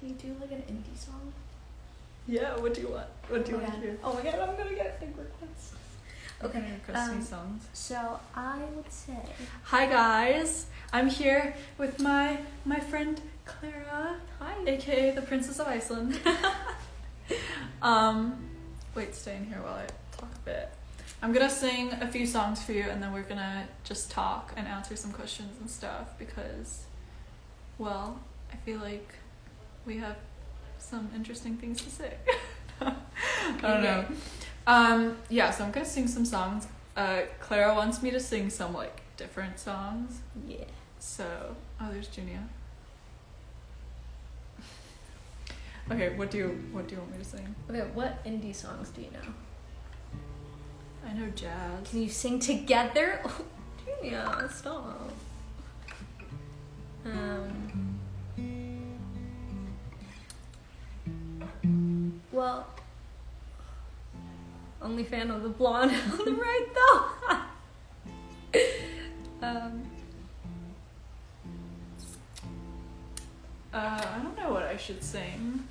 Can you do like an indie song? Yeah, what do you want? What do you want to hear? Oh my god, I'm gonna get a big request. Okay, request me songs. So I would say, hi guys, I'm here with my friend Klara. hi, aka the Princess of Iceland. Wait, stay in here while I talk a bit. I'm gonna sing a few songs for you, and then we're gonna just talk and answer some questions and stuff because, well, I feel like we have some interesting things to say. I don't know. Yeah, so I'm gonna sing some songs. Klara wants me to sing some like different songs. Yeah. So, oh, there's Junia. Okay, what do you want me to sing? Okay, what indie songs do you know? I know jazz. Can you sing together? Oh, Junia, stop. Well, only fan of the blonde on the right though. I don't know what I should sing.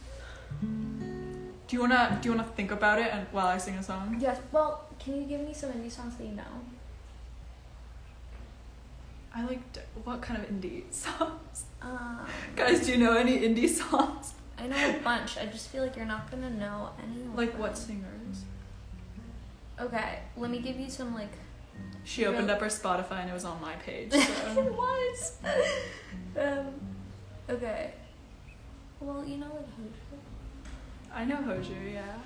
Do you wanna think about it and while I sing a song? Yes. Well, can you give me some indie songs that you know? I like what kind of indie songs? Guys, do you know any indie songs? I know a bunch. I just feel like you're not gonna know any of Like them. what singers? Okay, let me give you some like. She opened up her Spotify and it was on my page. So. It was. Okay. Well, you know like Hoju. I know Hoju, yeah.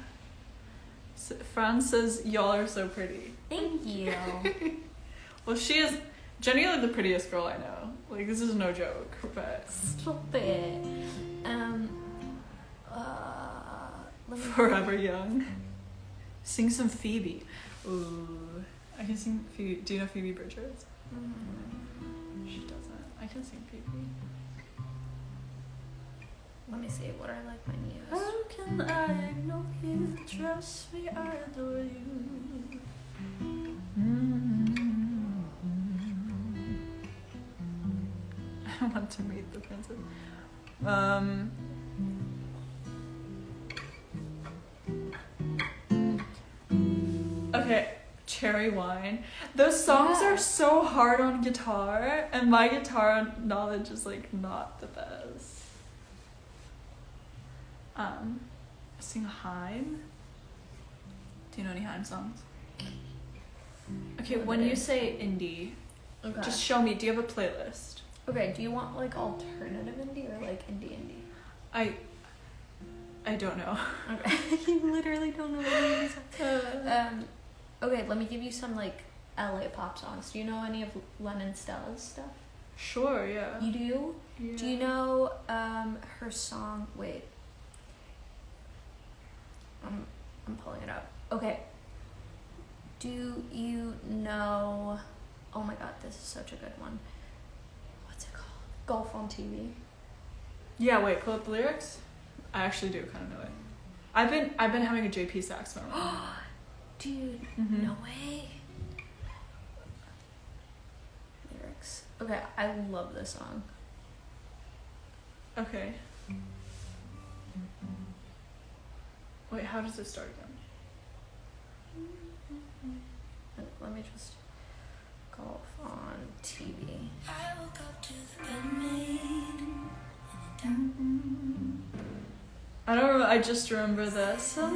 Franz says y'all are so pretty. Thank you. Well, she is genuinely the prettiest girl I know. Like, this is no joke, but Stop it. Forever Young. Sing some Phoebe. Ooh, I can sing Phoebe. Do you know Phoebe Bridgers? She doesn't. I can sing Phoebe. Let me see. What are like my news? How can I ignore you? Trust me, I adore you. I want to meet the princess. Okay, Cherry Wine. Those songs are so hard on guitar, and my guitar knowledge is like not the best. Sing Haim. Do you know any Haim songs? Okay, when you say indie, just show me. Do you have a playlist? Okay, do you want like alternative indie or like indie? I don't know. Okay, you literally don't know what indie songs. Okay, let me give you some like LA pop songs. Do you know any of Len and Stella's stuff? Sure, yeah. You do? Yeah. Do you know her song? Wait. I'm pulling it up. Okay. Do you know? Oh my god, this is such a good one. What's it called? Golf on TV. Yeah, wait, pull up the lyrics. I actually do kind of know it. I've been having a JP sax moment. Dude, no way. Lyrics. Okay, I love this song. Okay. Wait, how does it start again? Let me just golf on TV. I woke up to the bed made. I don't remember. I just remember this. And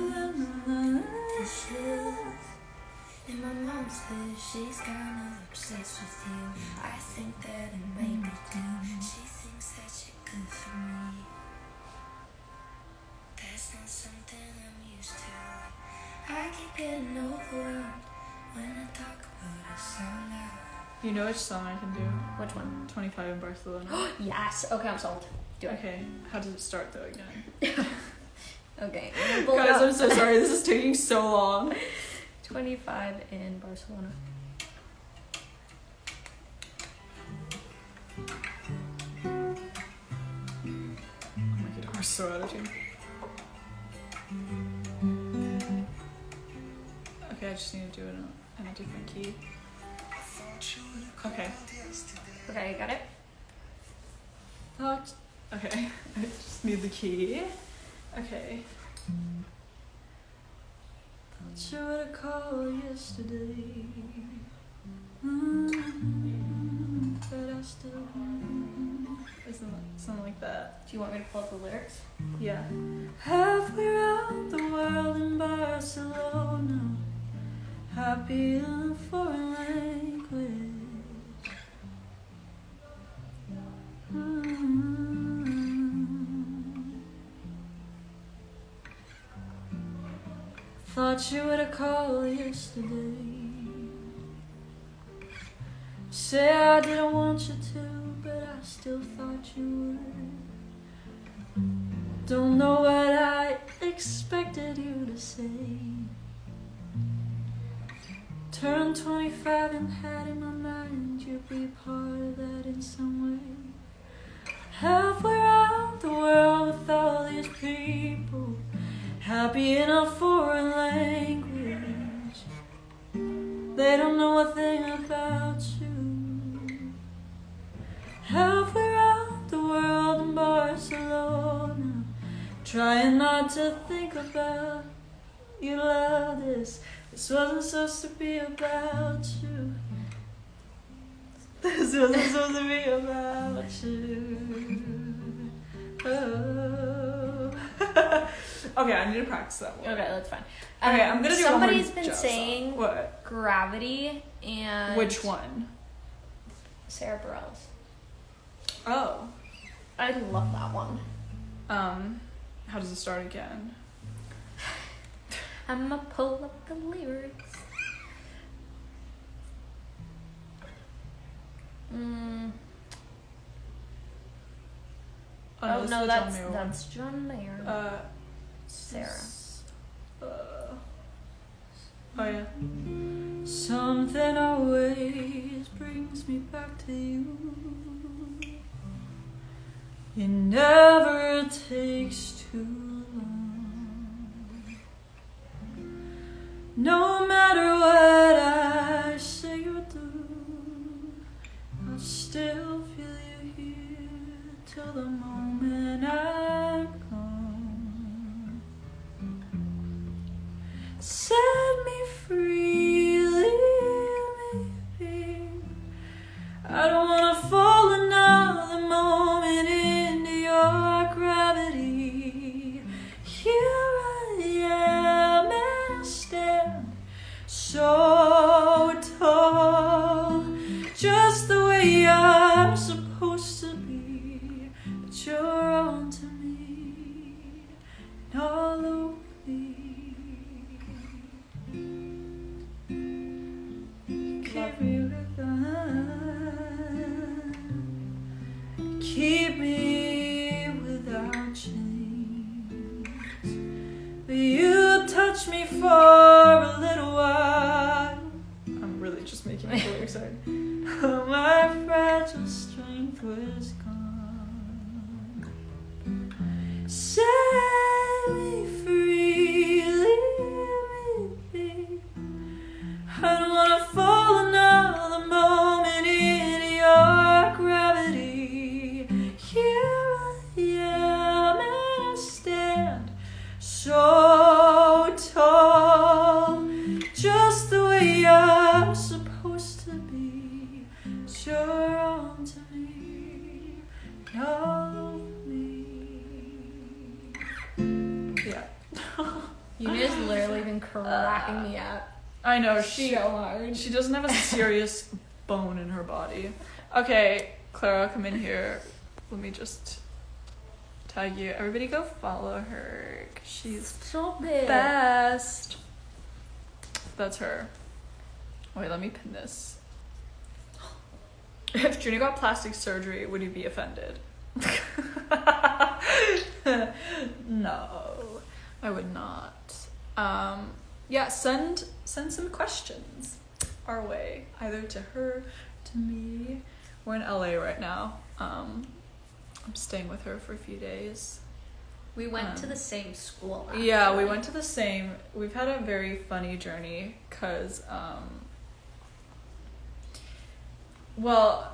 my mom says she's kind of obsessed with you. I think that it may be too. She thinks that you're good for me. That's not something I'm used to. I keep getting overwhelmed when I talk about us so loud. You know which song I can do? Which one? 25 in Barcelona. Yes. Okay, I'm sold. Do it. Okay, how does it start though again? Okay. Guys, I'm so sorry. This is taking so long. 25 in Barcelona. My guitar's so out of tune. Okay, I just need to do it in a different key. Okay. Okay, you got it? Okay, I just need the key. Okay. Thought you would have called yesterday. But I still something like that. Do you want me to pull up the lyrics? Yeah. Halfway around the world in Barcelona, happy in a foreign language. Thought you would have called yesterday. Say I didn't want you to, but I still thought you would. Don't know what I expected you to say. Turned 25 and had in my mind you'd be part of that in some way. Halfway around the world with all these people, happy in a foreign language. They don't know a thing about you. Halfway around the world in Barcelona, trying not to think about you. Love this. This wasn't supposed to be about you. This wasn't supposed to be about you. Oh. Okay, I need to practice that one. Okay, that's fine. Okay, I'm gonna do one more Somebody's been jazz saying song. What? Gravity and Which one? Sarah Bareilles. Oh. I love that one. How does it start again? I'ma pull up the lyrics. Oh this no, is that's John Mayer one. John Mayer. Sarah. Oh yeah. Something always brings me back to you. It never takes too long. No matter what I say or do, I'll still feel you here till the moment I'm gone. Set me free, leave me be. I don't wanna fall another moment into your gravity. Here I am and I stand so tall, just the way I'm supposed to be. But you're on to me and all over me. Keep me keep me without chains. But you touch me for a little while. I'm really just making it really excited. My fragile strength was gone. Set me free, leave me be. I don't wanna fall another moment into your gravity. Here I am and I stand so tall, just the way I'm supposed to be. You're on to me, and all of me. Yeah. Yuna's literally been cracking me up. I know, So hard. she doesn't have a serious bone in her body. Okay, Klara, come in here. Let me just tag you. Everybody go follow her. 'Cause she's So big. best. That's her. Wait, let me pin this. If Juna got plastic surgery, would you be offended? No, I would not. Yeah, send some questions our way, either to her, to me. We're in LA right now. I'm staying with her for a few days. We went to the same school. Yeah, we actually. went to the same. We've had a very funny journey because, well,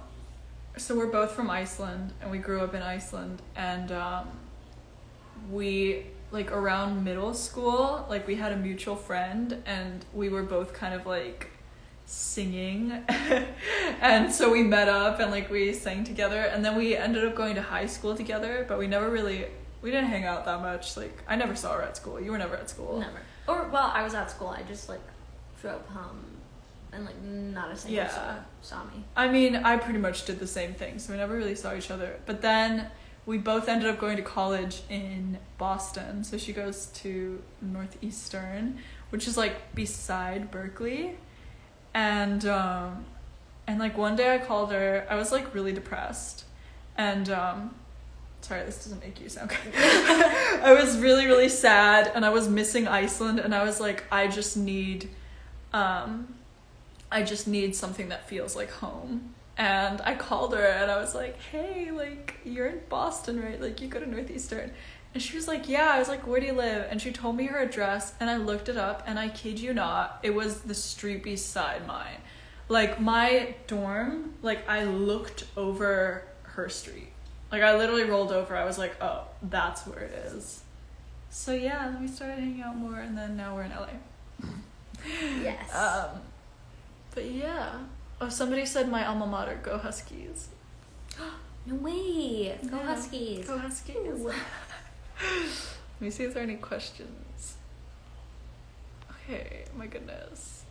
so we're both from Iceland, and we grew up in Iceland, and we, like, around middle school, like, we had a mutual friend, and we were both kind of, like, singing, and so we met up, and, like, we sang together, and then we ended up going to high school together, but we didn't hang out that much. Like, I never saw her at school. You were never at school. Never. Or, well, I was at school. I just, like, drove home and, like, not a single soul saw me. I mean, I pretty much did the same thing, so we never really saw each other. But then we both ended up going to college in Boston. So she goes to Northeastern, which is, like, beside Berkeley. And like, one day I called her. I was, like, really depressed. And, sorry, this doesn't make you sound good. I was really, really sad, and I was missing Iceland, and I was like, I just need something that feels like home. And I called her, and I was like, hey, like, you're in Boston, right? Like, you go to Northeastern. And she was like, yeah. I was like, where do you live? And she told me her address, and I looked it up, and I kid you not, it was the street beside mine. Like, my dorm, like, I looked over her street. Like, I literally rolled over. I was like, oh, that's where it is. So, yeah, then we started hanging out more, and then now we're in LA. Yes. But, yeah. Oh, somebody said my alma mater, go Huskies. No way. Go Yeah. Huskies. Go Huskies. Ooh. Let me see if there are any questions. Okay, my goodness.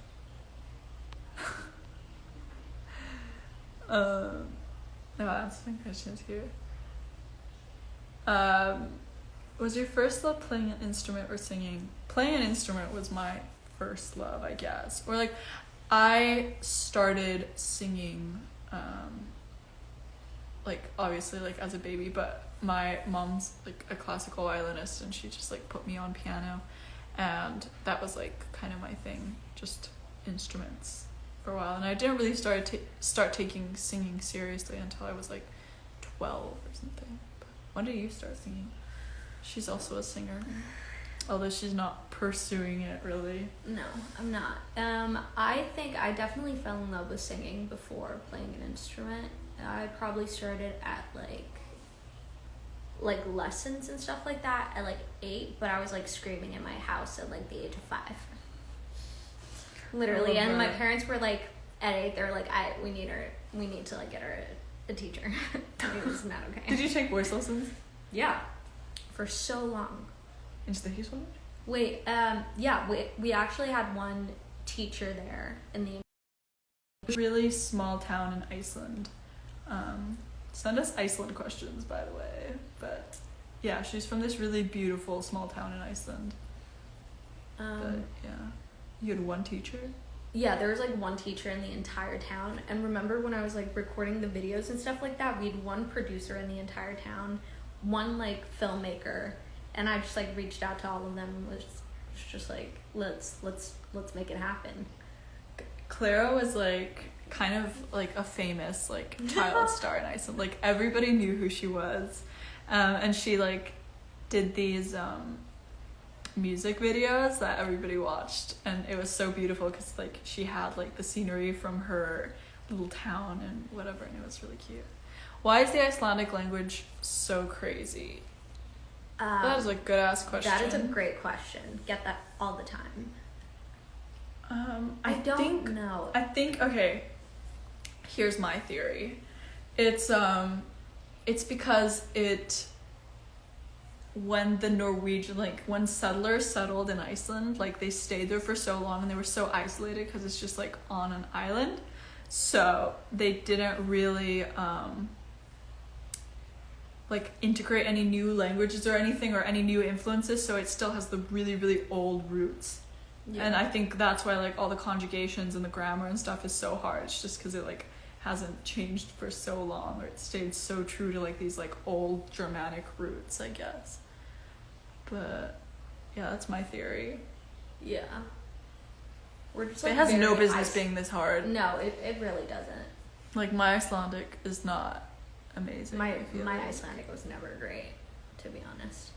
No, answering questions here. Was your first love playing an instrument or singing? Playing an instrument was my first love, I guess. Or, like, I started singing, like, obviously, like, as a baby, but my mom's, like, a classical violinist, and she just, like, put me on piano, and that was, like, kind of my thing, just instruments for a while. And I didn't really start taking singing seriously until I was, like, 12 or something. But when did you start singing? She's also a singer, although she's not pursuing it really. No, I'm not. I think I definitely fell in love with singing before playing an instrument. I probably started at like lessons and stuff like that at like 8, but I was like screaming in my house at like the age of 5. Literally, and my parents were like, at 8, they're like, we need to like get her a teacher. It was not okay. Did you take voice lessons? Yeah, for so long. In Stockholm? Wait, yeah, we actually had one teacher there in the really small town in Iceland. Send us Iceland questions, by the way. But yeah, she's from this really beautiful small town in Iceland. But yeah, you had one teacher? Yeah, there was like one teacher in the entire town. And remember when I was like recording the videos and stuff like that, we had one producer in the entire town, one like filmmaker, and I just like reached out to all of them and was just like, let's make it happen. Klara was like kind of like a famous like child star in Iceland. Like everybody knew who she was, and she like did these music videos that everybody watched, and it was so beautiful because like she had like the scenery from her little town and whatever, and it was really cute. Why is the Icelandic language so crazy? That is a good ass question. That is a great question. Get that all the time. I don't know. I think, okay, here's my theory. It's because when the Norwegian, like when settlers settled in Iceland, like they stayed there for so long and they were so isolated because it's just like on an island, so they didn't really like integrate any new languages or anything or any new influences, so it still has the really, really old roots. Yeah. And I think that's why like all the conjugations and the grammar and stuff is so hard. It's just because it like hasn't changed for so long, or it stayed so true to like these like old Germanic roots, I guess. But yeah, that's my theory. Yeah. We're just, like, it has no business being this hard. No, it really doesn't. Like my Icelandic is not amazing. My Icelandic was never great, to be honest.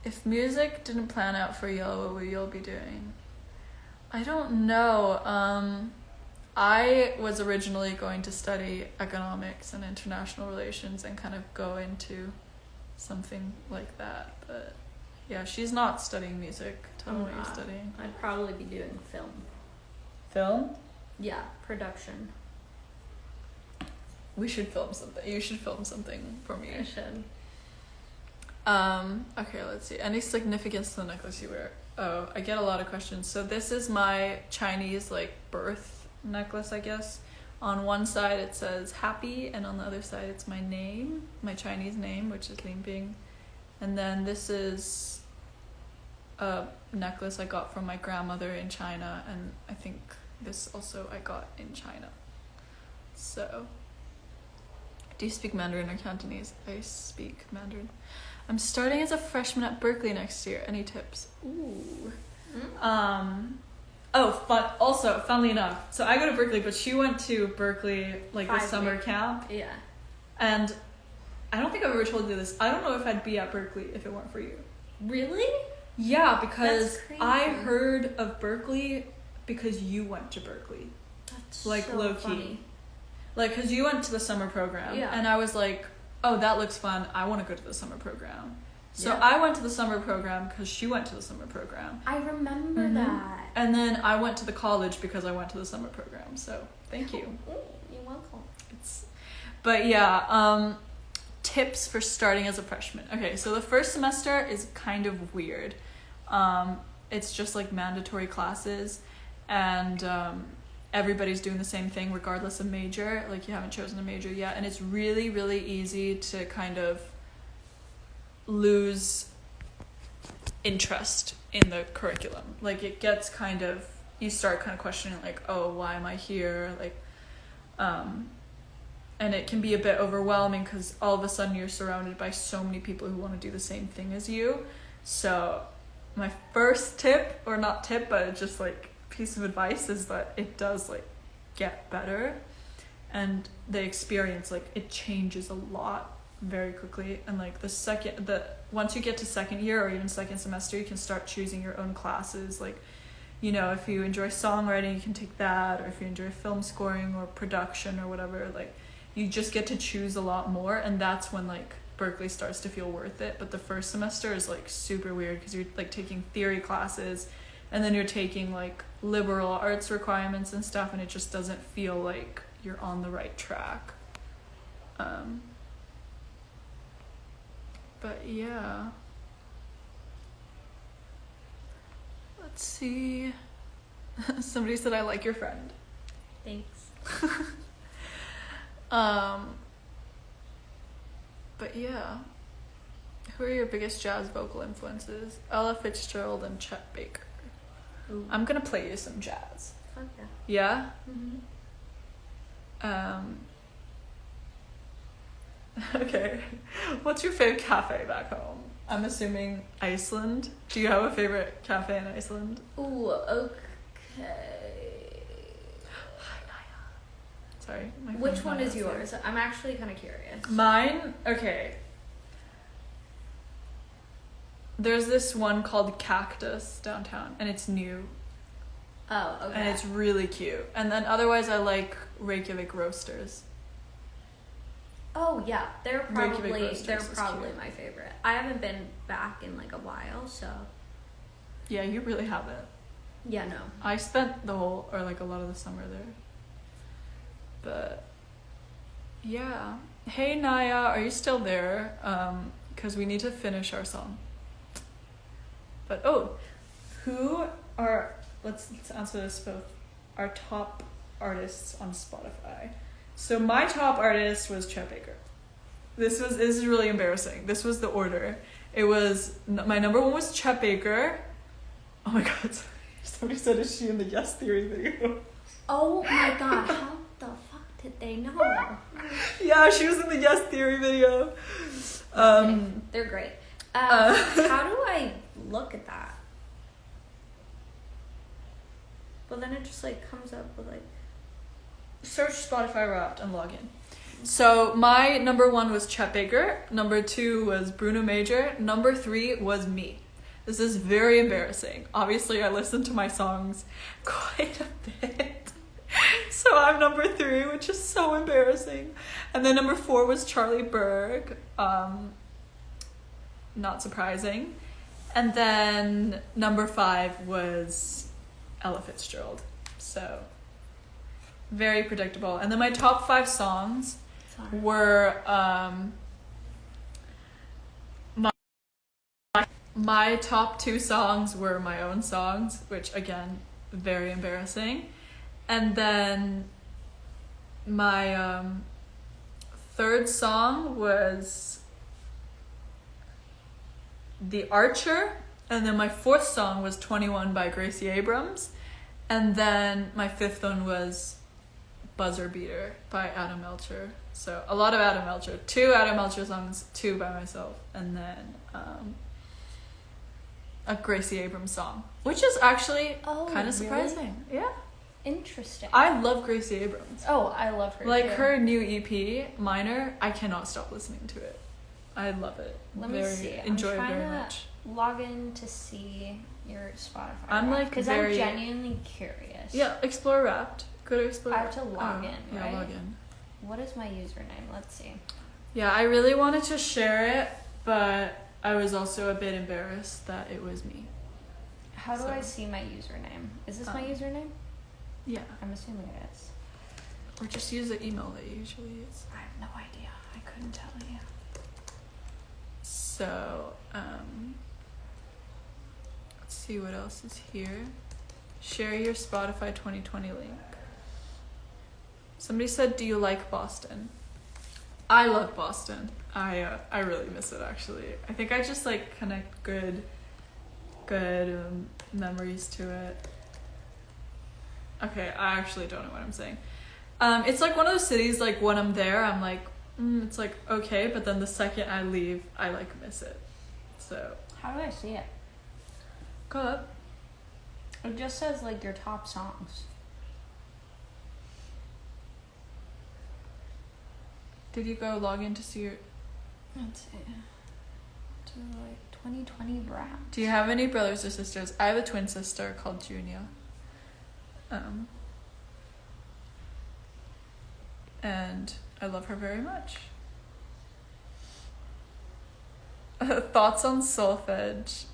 If music didn't plan out for y'all, what would y'all be doing? I don't know. I was originally going to study economics and international relations and kind of go into something like that, but yeah, she's not studying music. Tell me what you're studying. I'd probably be doing film. Film? Yeah, production. We should film something. You should film something for me. I should. Okay, let's see. Any significance to the necklace you wear? Oh, I get a lot of questions. So this is my Chinese, like, birth necklace, I guess. On one side it says happy, and on the other side it's my name, my Chinese name, which is Lin Bing. And then this is a necklace I got from my grandmother in China, and I think this also I got in China. So, do you speak Mandarin or Cantonese? I speak Mandarin. I'm starting as a freshman at Berkeley next year. Any tips? Ooh. Oh, fun. Also, funnily enough, so I go to Berkeley, but she went to Berkeley like the summer camp. Yeah. And I don't think I've ever told you this. I don't know if I'd be at Berkeley if it weren't for you. Really? Yeah, because That's crazy. I heard of Berkeley because you went to Berkeley. That's Like, so low-key. funny. Like, because you went to the summer program. Yeah. And I was like, oh, that looks fun. I want to go to the summer program. So Yeah. I went to the summer program because she went to the summer program. I remember Mhm. that. And then I went to the college because I went to the summer program. So thank you. Ooh, you're welcome. But yeah, tips for starting as a freshman. Okay, so the first semester is kind of weird. It's just like mandatory classes, and everybody's doing the same thing regardless of major. Like, you haven't chosen a major yet, and it's really, really easy to kind of lose interest in the curriculum. Like, it gets kind of, you start kind of questioning, like, oh, why am I here? Like, and it can be a bit overwhelming because all of a sudden you're surrounded by so many people who want to do the same thing as you. So my first tip, or not tip, but just like piece of advice, is that it does like get better, and the experience, like, it changes a lot very quickly. And like once you get to second year or even second semester, you can start choosing your own classes. Like, you know, if you enjoy songwriting, you can take that, or if you enjoy film scoring or production or whatever, like, you just get to choose a lot more, and that's when like Berkeley starts to feel worth it. But the first semester is like super weird because you're like taking theory classes, and then you're taking like liberal arts requirements and stuff, and it just doesn't feel like you're on the right track. But yeah, let's see. Somebody said, I like your friend. Thanks. But yeah, who are your biggest jazz vocal influences? Ella Fitzgerald and Chet Baker. Ooh. I'm gonna play you some jazz. Fuck yeah. Yeah? Mm-hmm. Okay. What's your favorite cafe back home? I'm assuming Iceland. Do you have a favorite cafe in Iceland? Ooh, okay. Hi, Naya. Sorry. my Which phone's one not is downstairs. yours? I'm actually kind of curious. Mine? Okay. There's this one called Cactus downtown, and it's new, Oh, okay. and it's really cute. And then otherwise I like Reykjavik Roasters. Oh yeah, they're probably Roasters is cute. my favorite. I haven't been back in like a while, so Yeah, you really haven't. yeah, no. I spent a lot of the summer there. But yeah. Hey Naya, are you still there? Because we need to finish our song. But who are, let's answer this both, our top artists on Spotify. So my top artist was Chet Baker. This is really embarrassing. This was the order. It was, my number one was Chet Baker. Oh my god, somebody said, is she in the Yes Theory video? Oh my god, how the fuck did they know? Yeah, she was in the Yes Theory video. They're great. How do I look at that? Well, then it just like comes up with like. Search Spotify Wrapped and log in. So my number one was Chet Baker. Number two was Bruno Major. Number three was me. This is very embarrassing. Obviously, I listen to my songs quite a bit. So I'm number 3, which is so embarrassing. And then number 4 was Charlie Berg. Not surprising. And then number 5 was Ella Fitzgerald. So very predictable. And then my top 5 songs were my top 2 songs were my own songs, which again, very embarrassing. And then my 3rd song was The Archer, and then my 4th song was 21 by Gracie Abrams, and then my 5th one was Buzzer Beater by Adam Melcher. So a lot of Adam Melcher. 2 Adam Melcher songs, 2 by myself, and then a Gracie Abrams song, which is actually kind of surprising. Really? Yeah. Interesting. I love Gracie Abrams. Oh, I love her Like too. her new EP, Minor, I cannot stop listening to it. I love it. Let me see. Enjoy I'm it very trying much. to log in to see your Spotify. I'm like because I'm genuinely curious. Yeah, Explore Wrapped. Go to Explore. I have to log in, Yeah, right? log in. What is my username? Let's see. Yeah, I really wanted to share it, but I was also a bit embarrassed that it was me. How do I see my username? Is this my username? Yeah. I'm assuming it is. Or just use the email that you usually use. I have no idea. I couldn't tell you. So, let's see what else is here. Share your Spotify 2020 link. Somebody said, do you like Boston? I love Boston. I really miss it, actually. I think I just like connect good memories to it. Okay, I actually don't know what I'm saying. It's like one of those cities, like when I'm there, I'm like, it's like okay, but then the second I leave, I like miss it. So How do I see it? go up. It just says like your top songs. Did you go log in to see your... Let's see. To like 2020 rap. Do you have any brothers or sisters? I have a twin sister called Junia. And I love her very much. Thoughts on solfege.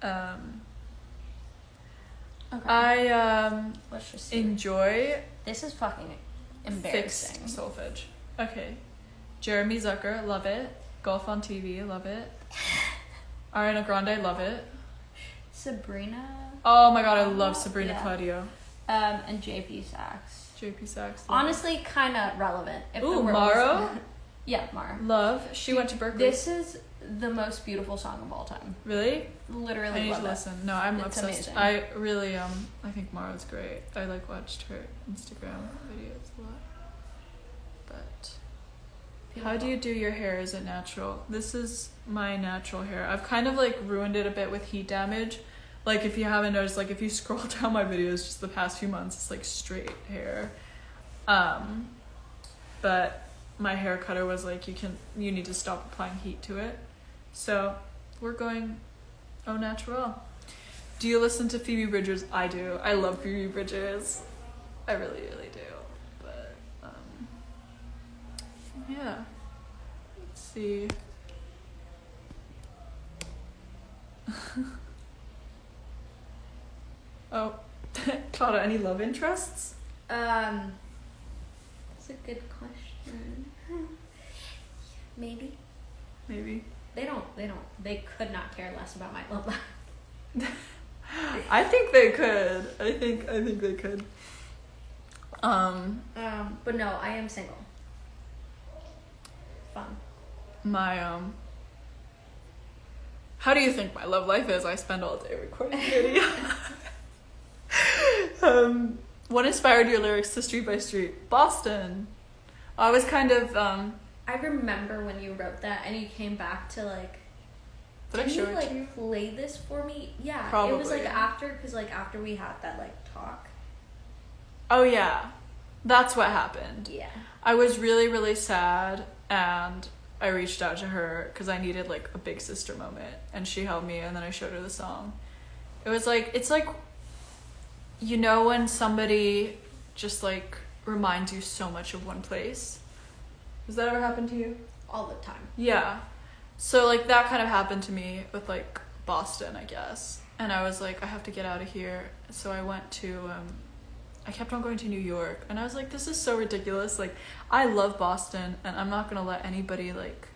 Okay. I Let's just see. enjoy This is fucking embarrassing. fixed solfege. Okay. Jeremy Zucker, love it. Golf on TV, love it. Ariana Grande, love it. Sabrina. Oh my god, I love Sabrina Yeah. Claudio. And JP Sax. JP Sax. Honestly, kind of relevant. If Ooh, the world Maro? was- Yeah, Mara. Love. She went to Berkeley. This is the most beautiful song of all time. Really? Literally I need love to it. listen. No, I'm It's obsessed. amazing. I really I think Mara's great. I like watched her Instagram videos a lot. But how do you do your hair? Is it natural? This is my natural hair. I've kind of like ruined it a bit with heat damage. Like if you haven't noticed, like if you scroll down my videos just the past few months, it's like straight hair. But my hair cutter was like, you need to stop applying heat to it. So we're going au natural. Do you listen to Phoebe Bridgers? I do. I love Phoebe Bridgers. I really, really do. But yeah. Let's see. Oh, Klara, any love interests? That's a good question. Maybe. Maybe. They could not care less about my love life. I think they could. I think they could. But no, I am single. Fun. My how do you think my love life is? I spend all day recording video. What inspired your lyrics to Street by Street? Boston. I was kind of I remember when you wrote that and you came back to like. Did I show it like to you? play this for me? Yeah, Probably. It was like after we had that like talk. Oh yeah, that's what happened. Yeah. I was really, really sad, and I reached out to her because I needed like a big sister moment, and she held me, and then I showed her the song. It was like, it's like, you know, when somebody just like reminds you so much of one place. Does that ever happen to you? All the time. Yeah. So like that kind of happened to me with like Boston, I guess. And I was like, I have to get out of here. So I went to I kept on going to New York, and I was like, this is so ridiculous. Like, I love Boston, and I'm not gonna let anybody like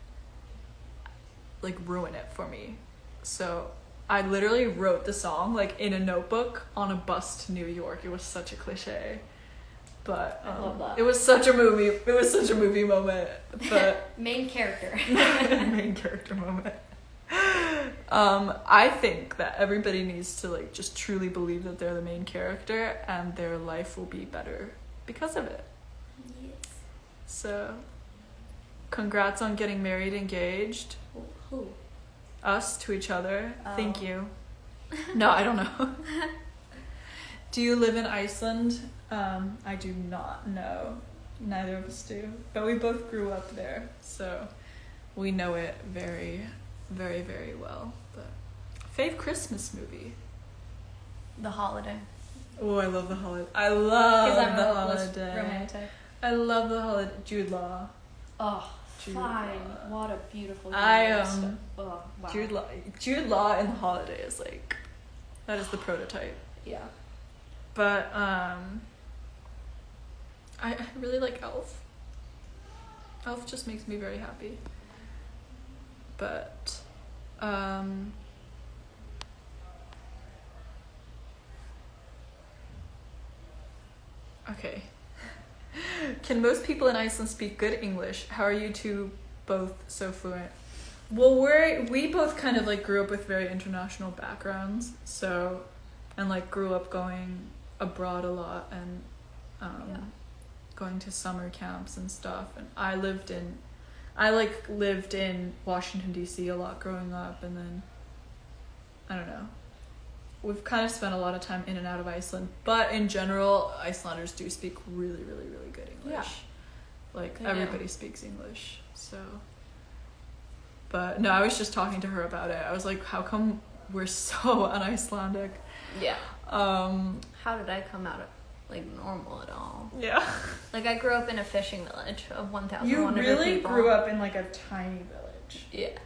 ruin it for me. So I literally wrote the song like in a notebook on a bus to New York. It was such a cliche, but I love that. it was such a movie. It was such a movie moment. But Main character. main character moment. I think that everybody needs to like just truly believe that they're the main character, and their life will be better because of it. Yes. So, congrats on getting married, engaged. Who? Us to each other. Oh. Thank you. No, I don't know. Do you live in Iceland? I do not know. Neither of us do. But we both grew up there, so we know it very, very, very well. But fave Christmas movie? The Holiday. Oh, I love The Holiday. I love Because I'm The a Holiday. romantic. I love The Holiday. Jude Law. Oh, Jude fine. Law. What a beautiful. I Oh, wow. Jude Law in The Holiday is like, that is the prototype. Yeah. But I really like Elf. Elf just makes me very happy. But okay. Can most people in Iceland speak good English? How are you two both so fluent? Well, we both kind of like grew up with very international backgrounds, so, and like grew up going abroad a lot, and going to summer camps and stuff. And I lived in Washington D.C. a lot growing up, and then I don't know. We've kind of spent a lot of time in and out of Iceland, but in general, Icelanders do speak really, really, really good English. Yeah. Like, They everybody speaks English, so. But no, I was just talking to her about it. I was like, how come we're so un-Icelandic? Yeah. Um, How did I come out like normal at all? yeah. Like I grew up in a fishing village of 1,100 You really people. grew up in like a tiny village. Yeah.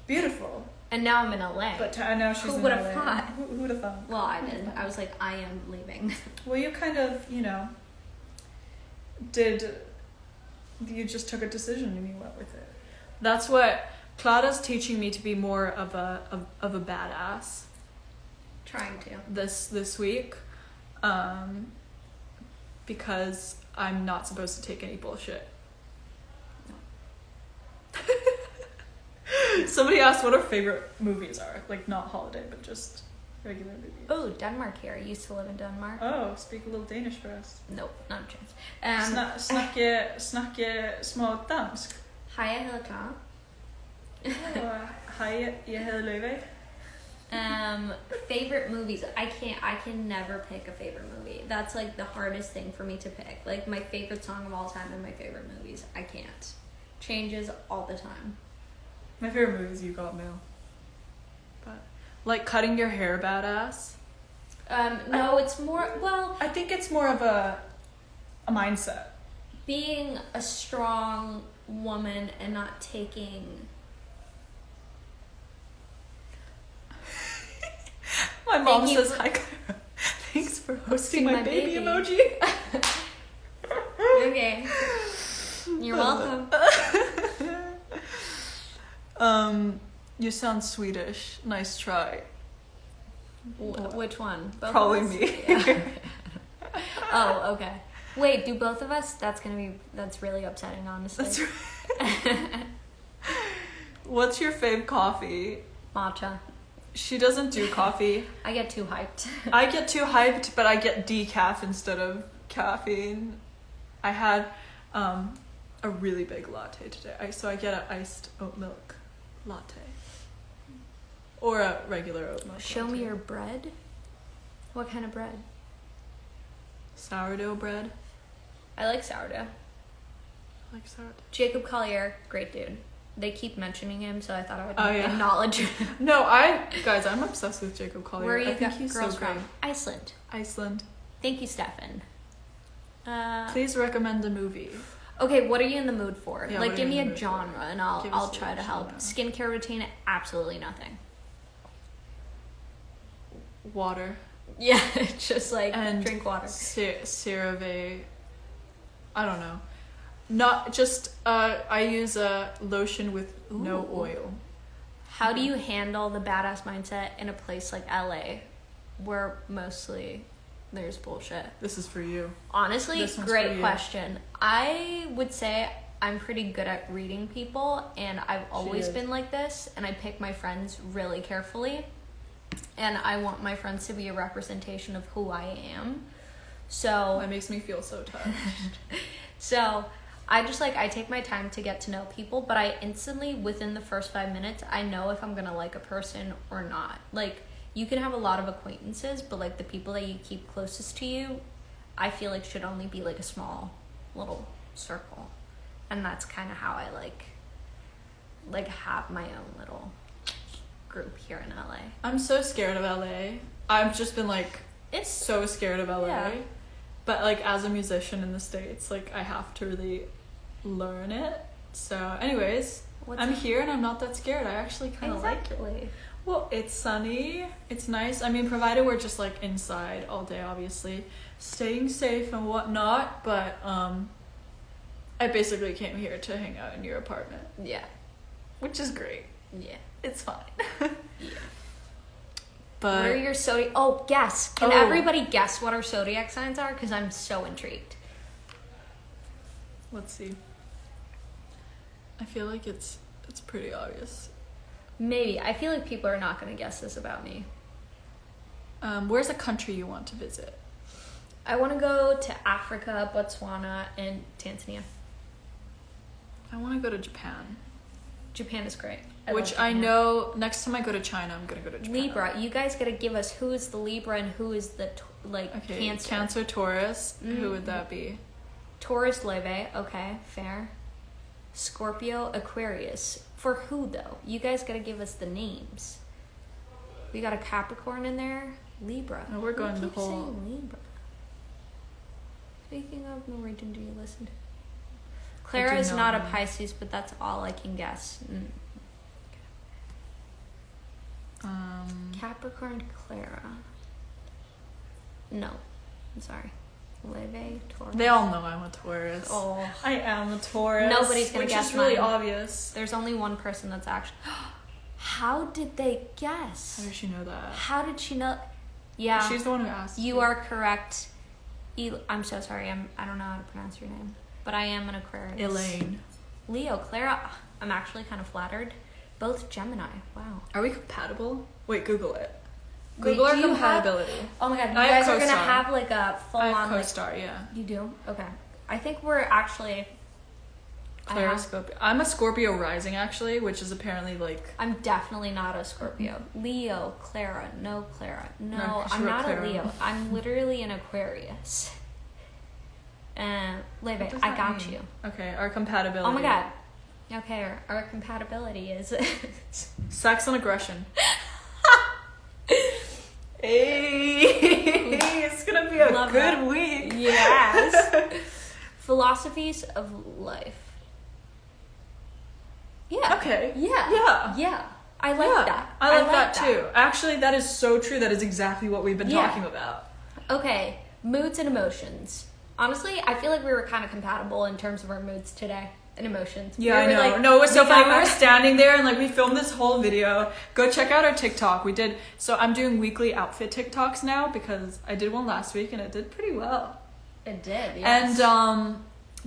Beautiful. And now I'm in LA. But now she's Who in would LA. have thought? Who would have thought? Well, I did. I was like, I am leaving. Well, you kind of, you just took a decision and you went with it. That's what Klara's teaching me, to be more of a badass Trying to. this week, because I'm not supposed to take any bullshit. Somebody asked what our favorite movies are, like not holiday, but just regular movies. Oh, Denmark here. I used to live in Denmark. Oh, speak a little Danish for us. Nope, not a chance. Snakke små dansk. Hej, jeg hedder Klara. Hej, jeg hedder Laufey. Favorite movies. I can never pick a favorite movie. That's like the hardest thing for me to pick. Like my favorite song of all time and my favorite movies. I can't. Changes all the time. My favorite movie is You Got Mail. But like cutting your hair badass. No, it's more, well, I think it's more of a mindset. being a strong woman and not taking. My mom Thank you says for- hi. Klara. Thanks for hosting my my baby baby. emoji. Okay. You're welcome. You sound Swedish. Nice try. Which one? Both Probably of us? me. Yeah. Oh, okay. Wait, do both of us? That's really upsetting, honestly. That's right. What's your fave coffee? Matcha. She doesn't do coffee. I get too hyped. I get too hyped, but I get decaf instead of caffeine. I had a really big latte today. So I get an iced oat milk latte. Or a regular oat milk Show latte. me your bread. What kind of bread? Sourdough bread. I like sourdough. I like sourdough. Jacob Collier, great dude. They keep mentioning him, so I thought I would acknowledge him. No, guys, I'm obsessed with Jacob Collier. Where are you I think he's girls so great. from? Iceland. Iceland. Thank you, Stefan. Please recommend a movie. Okay, what are you in the mood for? Yeah, like, what are give you me in the a mood genre, for? and Give I'll us try a to help. genre. Skincare routine, absolutely nothing. Water. Yeah, just like And drink water. CeraVe. I don't know. Not just. I use a lotion with no Ooh. oil. How do you handle the badass mindset in a place like LA, where mostly there's bullshit? This is for you. Honestly, This one's for great you. question. I would say I'm pretty good at reading people, and I've always is. been like this, and I pick my friends really carefully, and I want my friends to be a representation of who I am. So That makes me feel so touched. So I just like, I take my time to get to know people, but I instantly, within the first 5 minutes, I know if I'm gonna like a person or not. Like, you can have a lot of acquaintances, but like the people that you keep closest to you, I feel like should only be like a small little circle. And that's kind of how I like have my own little group here in LA. I'm so scared of LA. I've just been like It's so scared of LA. Yeah. But like as a musician in the States, like I have to really learn it. So anyways, I'm here and I'm not that scared. I actually kind of like it. exactly. Well, it's sunny. It's nice. I mean, provided we're just like inside all day, obviously, staying safe and whatnot. But I basically came here to hang out in your apartment, Yeah. which is great. Yeah. It's fine. Yeah. But What are your zodiac? Oh, guess. Can Oh. everybody guess what our zodiac signs are? Because I'm so intrigued. let's see. I feel like it's pretty obvious. Maybe. I feel like people are not going to guess this about me. Where's a country you want to visit? I want to go to Africa, Botswana, and Tanzania. I want to go to Japan. Japan is great. Which love I Japan. know next time I go to China, I'm going to go to Japan. Libra. You guys got to give us who is the Libra and who is the Okay, Cancer. Cancer, Taurus. Who would that be? Taurus, Laufey. Okay, fair. Scorpio, Aquarius. For who, though? You guys got to give us the names. We got a Capricorn in there. Libra. No, we're going Who the keeps whole- saying Libra. Speaking of, no region do you listen to? Klara do is not a not know. Pisces, but that's all I can guess. Capricorn, Klara. No, I'm sorry. Laufey, Taurus. They all know I'm a Taurus. Oh, I am a Taurus. Nobody's gonna which guess is really mine. obvious. there's only one person that's actually. How did they guess? How does she know that? How did she know? Yeah, She's the one who asked. you are correct. I'm so sorry. I don't know how to pronounce your name, but I am an Aquarius. Elaine. Leo, Klara. I'm actually kind of flattered. Both Gemini. Wow. Are we compatible? Wait, Google it. Wait, Google our do you have- compatibility. Oh my god, you I have guys are gonna co-star. have like a full I have on like. co-star, yeah. You do? Okay. I think we're actually. Clara Scorpio. I'm a Scorpio rising actually, which is apparently like. I'm definitely not a Scorpio. Leo, Klara, no Klara. No, No, 'cause I'm you're a not a Clara. Leo. I'm literally an Aquarius. What Laufey, does I that got mean? you. Okay, our compatibility. Oh my god. Okay, our compatibility is. Sex and aggression. Hey, it's gonna be a Love good that. week. Yes. Philosophies of life. Yeah. Okay. Yeah. Yeah. Yeah. I like Yeah, that. I like that too. Actually, that is so true. That is exactly what we've been Yeah. talking about. Okay, moods and emotions. Honestly, I feel like we were kind of compatible in terms of our moods today and emotions. Yeah, I We know. were like- No, it was so we funny. got We were back- standing there and like we filmed this whole video. Go check out our TikTok. We did. So I'm doing weekly outfit TikToks now because I did one last week and it did pretty well. It did, yes. And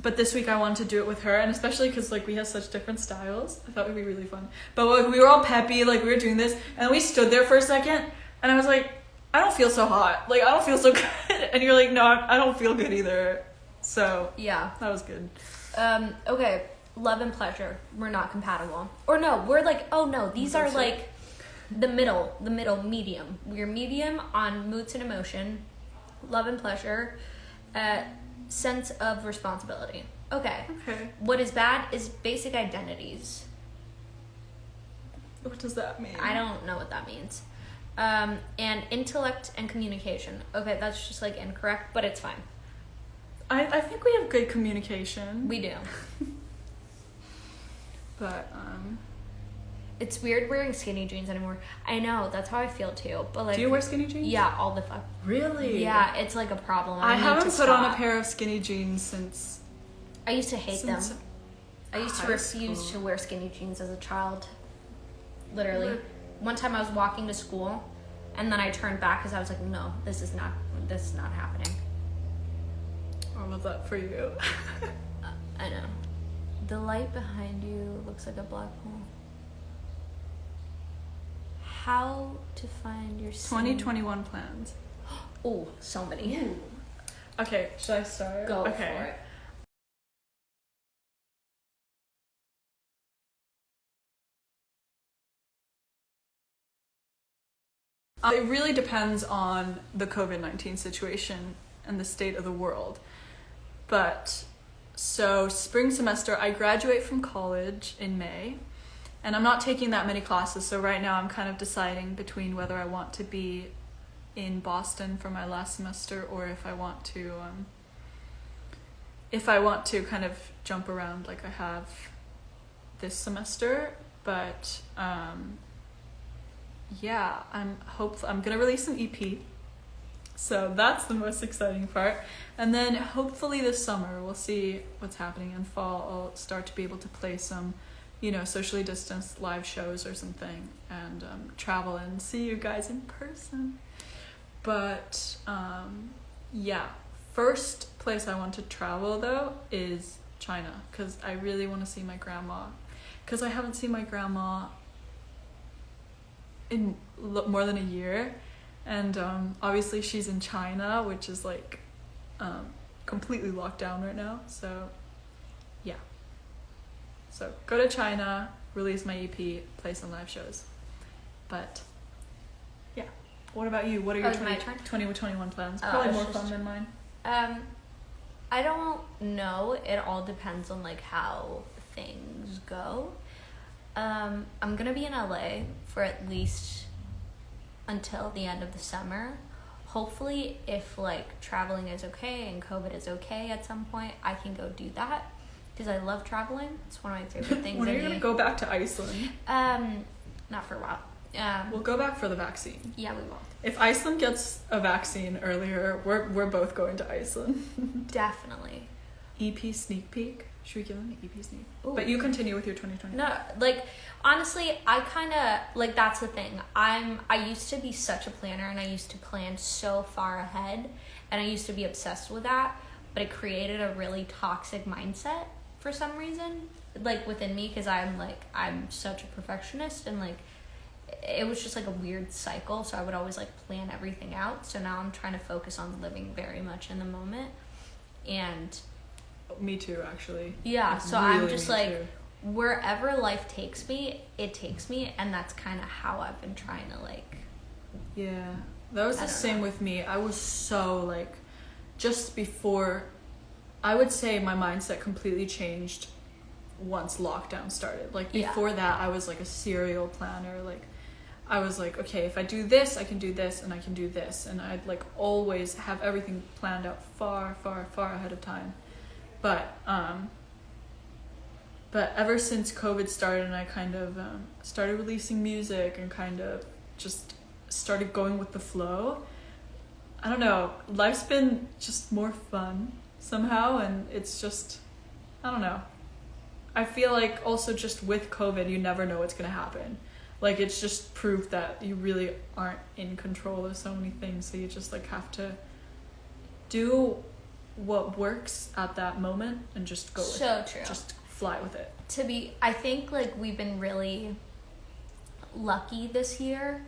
but this week I wanted to do it with her, and especially because like we have such different styles, I thought it would be really fun. But like, we were all peppy, like we were doing this, and we stood there for a second, and I was like, I don't feel so hot, like I don't feel so good, and you're like, no, I don't feel good either. So Yeah. that was good. Okay, love and pleasure. We're not compatible. Or no, we're like, oh no, these are like the middle, medium. We're medium on moods and emotion, love and pleasure, sense of responsibility. Okay. Okay. What is bad is basic identities. What does that mean? I don't know what that means. And intellect and communication. Okay, that's just like incorrect, but it's fine. I think we have good communication. We do. But It's weird wearing skinny jeans anymore. I know, that's how I feel too. But like, do you wear skinny jeans? Yeah, all the fuck. Really? Yeah, it's like a problem. I need haven't to put on a stop. pair of skinny jeans since. I used to hate them. since I used to high refuse school. to wear skinny jeans as a child. Literally. One time I was walking to school, and then I turned back because I was like, no, this is not happening. I love that for you. I know. The light behind you looks like a black hole. How to find your 2021 plans. Oh, so many. Ooh. Okay, should I start? Go okay. for it. It really depends on the COVID-19 situation and the state of the world. But so spring semester, I graduate from college in May, and I'm not taking that many classes. So right now I'm kind of deciding between whether I want to be in Boston for my last semester or if I want to kind of jump around like I have this semester. But yeah, I'm gonna release an EP, so that's the most exciting part. And then hopefully this summer we'll see what's happening. In fall I'll start to be able to play some, socially distanced live shows or something, and travel and see you guys in person. But yeah, first place I want to travel though is China, because I really want to see my grandma, because I haven't seen my grandma in more than a year, and obviously she's in China, which is like completely locked down right now. So yeah, so go to China, release my EP, play some live shows. But yeah, what about you? What are your 2021 plans? Probably more fun than mine. I don't know. It all depends on like how things go. I'm gonna be in LA for at least until the end of the summer. Hopefully, if like traveling is okay and COVID is okay at some point, I can go do that because I love traveling. It's one of my favorite things. When are you gonna go back to Iceland? Not for a while. We'll go back for the vaccine. Yeah, we will. If Iceland gets a vaccine earlier, we're both going to Iceland. Definitely. EP sneak peek. Should we give them an EP sneak? Ooh. But you continue with your 2020. No, like honestly, I kind of like that's the thing. I used to be such a planner, and I used to plan so far ahead, and I used to be obsessed with that, but it created a really toxic mindset for some reason, like within me, because I'm such a perfectionist, and like it was just like a weird cycle. So I would always like plan everything out. So now I'm trying to focus on living very much in the moment, and me too, actually. yeah, like, so really I'm just like too. Wherever life takes me, it takes me, and that's kind of how I've been trying to like. Yeah, that was the same with me. I was so like, just before, I would say my mindset completely changed once lockdown started. Like before that, I was like a serial planner. Like I was like, okay, if I do this, I can do this, and I can do this, and I'd like always have everything planned out far, far, far ahead of time. But ever since COVID started, and I kind of started releasing music and kind of just started going with the flow, I don't know, life's been just more fun somehow, and it's just, I don't know. I feel like also just with COVID, you never know what's going to happen. Like it's just proof that you really aren't in control of so many things, so you just like have to do what works at that moment and just go with it. So true. Just fly with it. I think like we've been really lucky this year,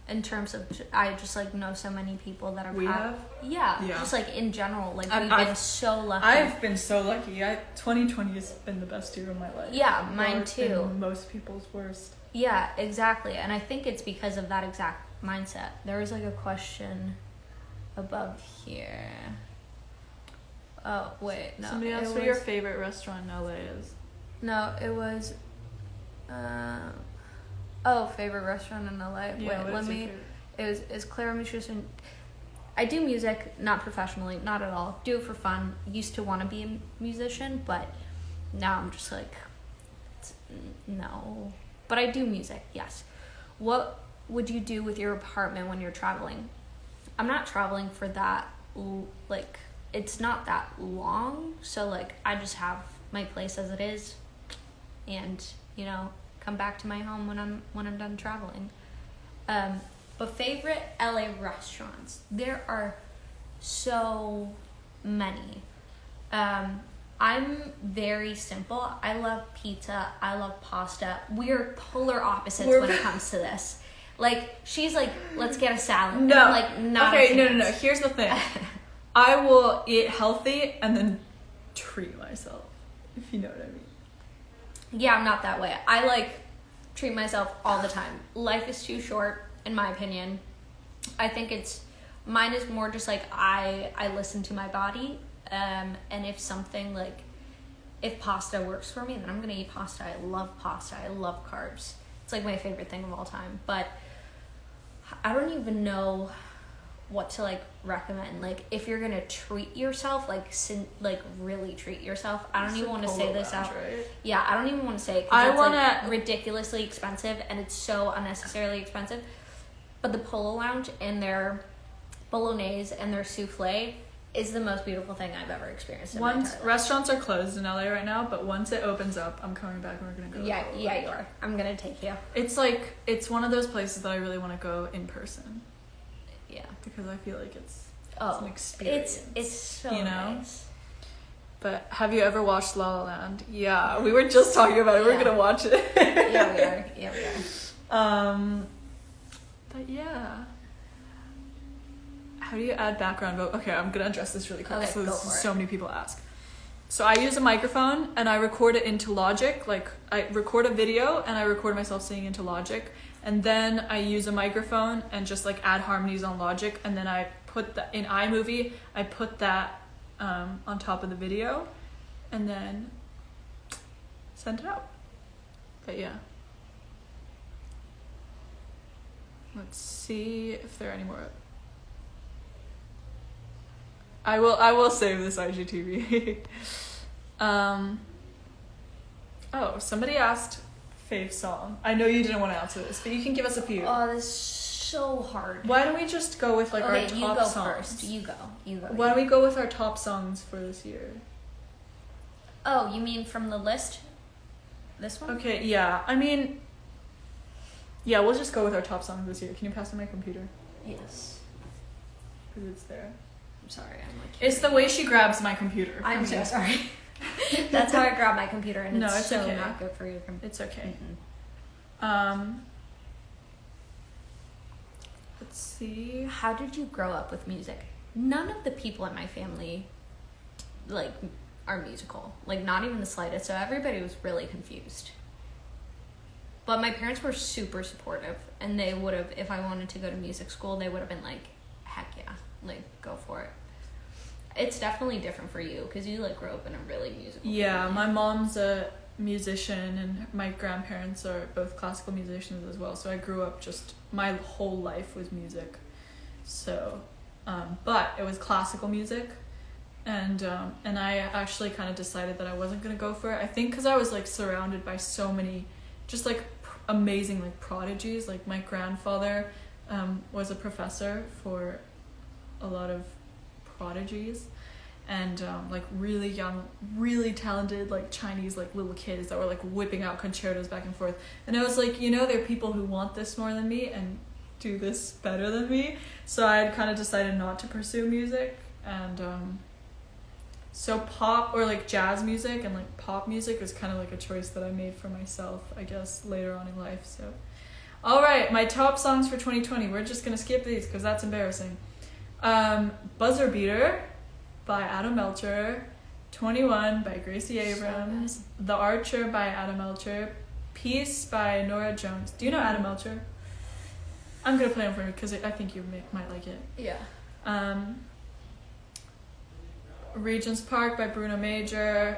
in terms of I just like know so many people that are yeah, just like in general, like we've been so lucky. I've been so lucky. 2020 has been the best year of my life. Yeah, mine too. Most people's worst. Yeah, exactly. And I think it's because of that exact mindset. There was like a question above here. Oh, wait, no. Somebody asked what your favorite restaurant in LA is. No, it was favorite restaurant in LA. Yeah, wait, let me. Is Klara nutrition? I do music, not professionally, not at all. Do it for fun. Used to want to be a musician, but now I'm just like, no. But I do music, yes. What would you do with your apartment when you're traveling? I'm not traveling for that, like, it's not that long. So, like, I just have my place as it is and, you know, come back to my home when I'm done traveling. But favorite LA restaurants, there are so many. I'm very simple. I love pizza. I love pasta. We're polar opposites when it comes to this. Like, she's like, let's get a salad. No. I'm like, not okay, a no. chance. Here's the thing. I will eat healthy and then treat myself, if you know what I mean. Yeah, I'm not that way. I like treat myself all the time. Life is too short, in my opinion. I think mine is more just like I listen to my body. And if something like, if pasta works for me, then I'm gonna eat pasta. I love pasta. I love carbs. It's like my favorite thing of all time. But I don't even know what to like recommend. Like, if you're gonna treat yourself, like really treat yourself. I don't even want to say this out. Right? Yeah, I don't even want to say it because it's like ridiculously expensive and it's so unnecessarily expensive. But the Polo Lounge and their bolognese and their souffle is the most beautiful thing I've ever experienced in my entire life. Restaurants are closed in LA right now, but once it opens up, I'm coming back and we're gonna go. Yeah, you are. I'm gonna take you. It's like, it's one of those places that I really want to go in person. Yeah, because I feel like it's an experience. It's so nice. But have you ever watched La La Land? Yeah, we were just talking about it. We're gonna watch it. Yeah, we are. Yeah, we are. But yeah. How do you add background vote? Okay, I'm gonna address this really quick. Okay, so go for it. So many people ask. So I use a microphone and I record it into Logic. Like, I record a video and I record myself singing into Logic. And then I use a microphone and just like add harmonies on Logic. And then I put that in iMovie. I put that on top of the video and then send it out. But yeah. Let's see if there are any more. I will save this IGTV. Oh, somebody asked fave song. I know you didn't want to answer this, but you can give us a few. Oh, this is so hard. Why don't we just go with like our top you go songs? First. You go. Why don't we go with our top songs for this year? Oh, you mean from the list? This one? Okay, yeah. I mean, yeah, we'll just go with our top songs this year. Can you pass me my computer? Yes. Because it's there. I'm sorry. I'm like. It's the way she grabs my computer. I'm so sorry. That's how I grab my computer, and it's so okay. not good for your computer. It's okay. Mm-hmm. Let's see. How did you grow up with music? None of the people in my family, like, are musical. Like, not even the slightest. So everybody was really confused. But my parents were super supportive, and they would have, if I wanted to go to music school, they would have been like, heck yeah, like, go for it. It's definitely different for you because you like grew up in a really musical family. My mom's a musician and my grandparents are both classical musicians as well, so I grew up just, my whole life was music. So but it was classical music, and I actually kind of decided that I wasn't going to go for it. I think because I was like surrounded by so many just like amazing like prodigies. Like, my grandfather was a professor for a lot of prodigies, and like really young, really talented like Chinese like little kids that were like whipping out concertos back and forth. And I was like, there are people who want this more than me and do this better than me. So I had kind of decided not to pursue music, and so pop or like jazz music and like pop music was kind of like a choice that I made for myself, I guess, later on in life. So all right, my top songs for 2020. We're just gonna skip these because that's embarrassing. Buzzer Beater by Adam Melcher, 21 by Gracie Abrams, so The Archer by Adam Melcher, Peace by Nora Jones. Do you know Adam Melcher? I'm gonna play him for you because I think you might like it. Yeah. Regent's Park by Bruno Major,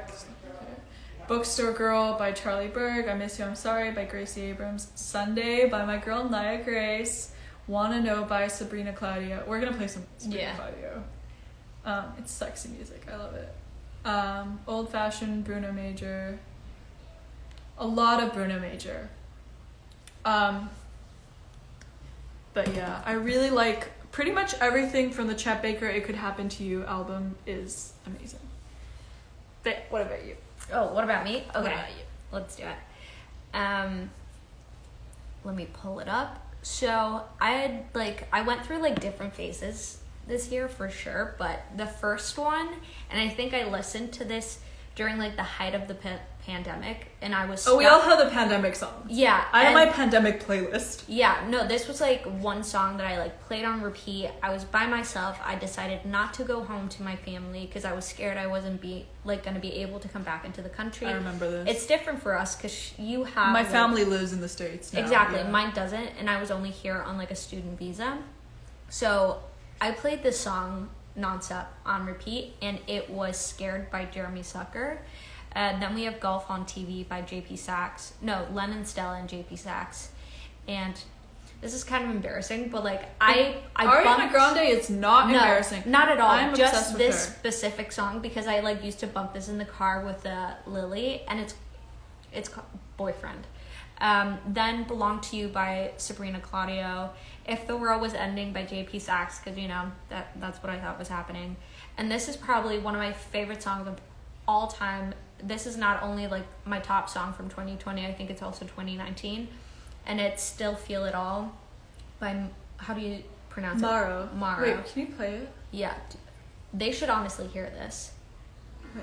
Bookstore Girl by Charlie Berg, I Miss You, I'm Sorry by Gracie Abrams, Sunday by my girl Nia Grace, Wanna Know by Sabrina Claudio. We're gonna play some Sabrina Yeah. Claudio. It's sexy music. I love it. Old Fashioned, Bruno Major. A lot of Bruno Major. But yeah, I really like pretty much everything from the Chet Baker It Could Happen to You album is amazing. But what about you? Oh, what about me? Okay, about you? let's do it. Let me pull it up. So I went through like different phases this year for sure, but the first one, and I think I listened to this during like the height of the pandemic, and I was we all have the pandemic songs. Yeah, I have my pandemic playlist. Yeah, no, this was like one song that I like played on repeat. I was by myself. I decided not to go home to my family because I was scared I wasn't gonna be able to come back into the country. I remember this. It's different for us because you have my family lives in the States now. Exactly, yeah. Mine doesn't, and I was only here on like a student visa. So I played this song nonstop on repeat, and it was Scared by Jeremy Sucker. Then we have Golf on TV by JP Saxe. No, Lennon Stella and JP Saxe. And this is kind of embarrassing, but like I Ariana Grande is not embarrassing. Not at all. I'm just obsessed with this her. specific song because I like used to bump this in the car with Lily, and it's called Boyfriend. Then Belong to You by Sabrina Claudio. If the World Was Ending by JP Saxe, because you know that's what I thought was happening. And this is probably one of my favorite songs of all time. This is not only like my top song from 2020, I think it's also 2019, and it's Still Feel It All by, how do you pronounce Maro. it? Maro. Wait, can you play it? Yeah, they should honestly hear this. Wait.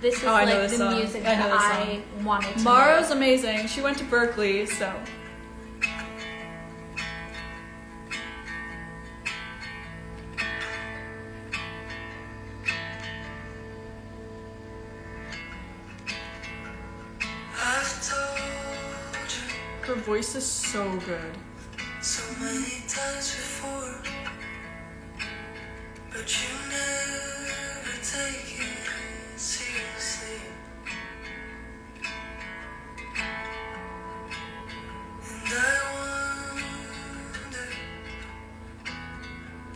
This is I know like this the song. music I know that this I song. wanted to Maro's make. amazing. She went to Berkeley, so. I've told you Her voice is so good. so many times before, but you never take it seriously. And I wonder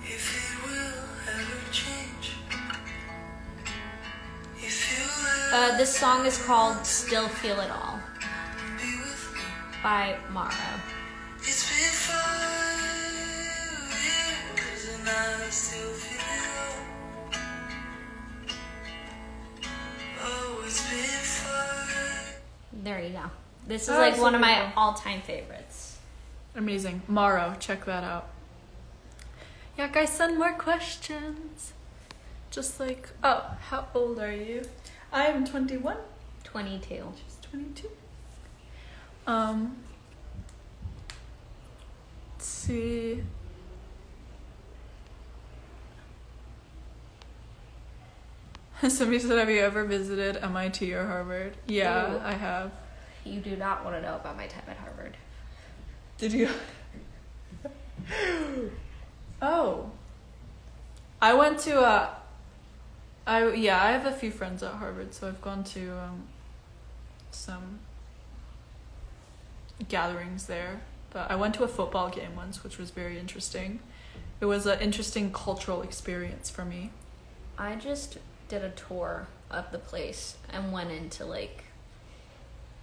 if it will ever change. If you ever This song is called Still Feel It All be with me. by Maro. It's been 5 years and I still feel it all. Oh, it's been 5. There you go. This is Oh, like so one of my beautiful. all-time favorites. Amazing. Maro, check that out. Yeah, guys, send more questions. Just like, oh, how old are you? I am 21. 22. She's 22. Let's see. Somebody said, have you ever visited MIT or Harvard? Yeah, Ooh. I have. You do not want to know about my time at Harvard. Did you? Oh. I went to I have a few friends at Harvard, so I've gone to some gatherings there. But I went to a football game once, which was very interesting. It was an interesting cultural experience for me. I just did a tour of the place and went into like,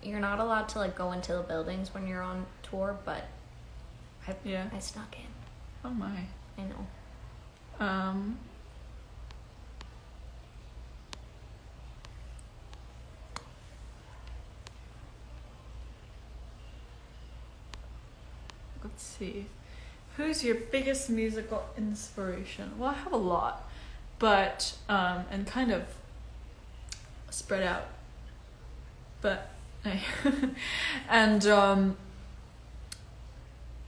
you're not allowed to like go into the buildings when you're on tour, but I snuck in. Oh my. I know. Let's see. Who's your biggest musical inspiration? Well, I have a lot, but and kind of spread out. But and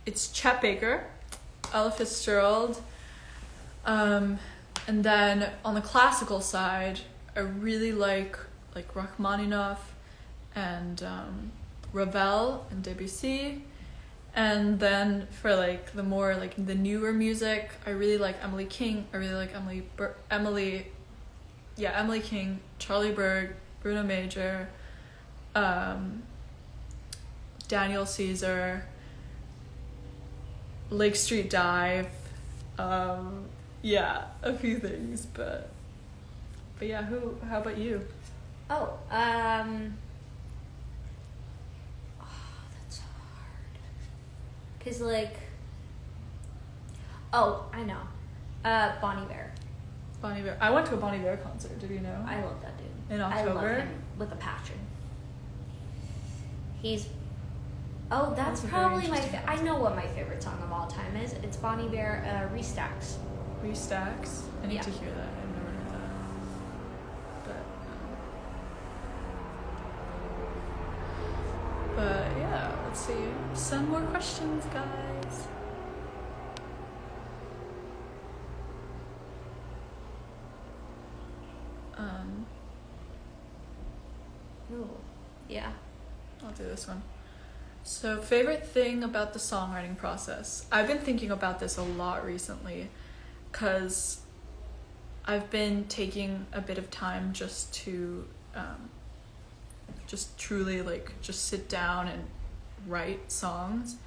it's Chet Baker, Ella Fitzgerald, and then on the classical side, I really like Rachmaninoff and Ravel and Debussy. And then for like the more like the newer music, I really like Emily King. I really like Emily King, Charlie Berg, Bruno Major, Daniel Caesar, Lake Street Dive. Yeah, a few things, but yeah, how about you? Oh, that's hard. Cause like, oh, I know, Bonnie Bear. Bonnie Bear. I went to a Bonnie Bear concert. Did you know? I love that dude. In I love October? him with a passion. Oh, that's a very probably interesting I know what my favorite song of all time is. It's Bonnie Bear, Restacks. Restacks? I need Yeah. to hear that. I've never heard that. But yeah, let's see. Some more questions, guys. Ooh, yeah. I'll do this one. So, favorite thing about the songwriting process? I've been thinking about this a lot recently because I've been taking a bit of time just to just truly like just sit down and write songs.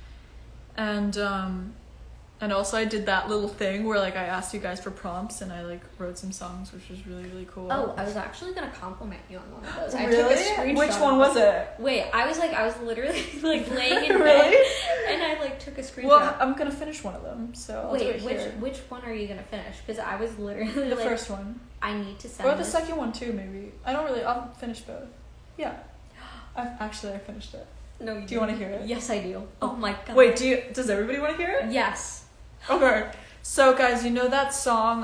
And also I did that little thing where like I asked you guys for prompts and I like wrote some songs, which was really, really cool. Oh, I was actually gonna compliment you on one of those. I Really? took a screenshot. Which one was it? Wait, I was literally like laying in Really? bed, and I like took a screenshot. Well, I'm gonna finish one of them, so I'll do Wait, it here. which one are you gonna finish? Because I was literally The like, first one. I need to send Or the this. second one too, maybe. I'll finish both. Yeah. I finished it. No, Do you want to hear it? Yes, I do. Oh my god. Wait, does everybody want to hear it? Yes. Okay. So guys, you know that song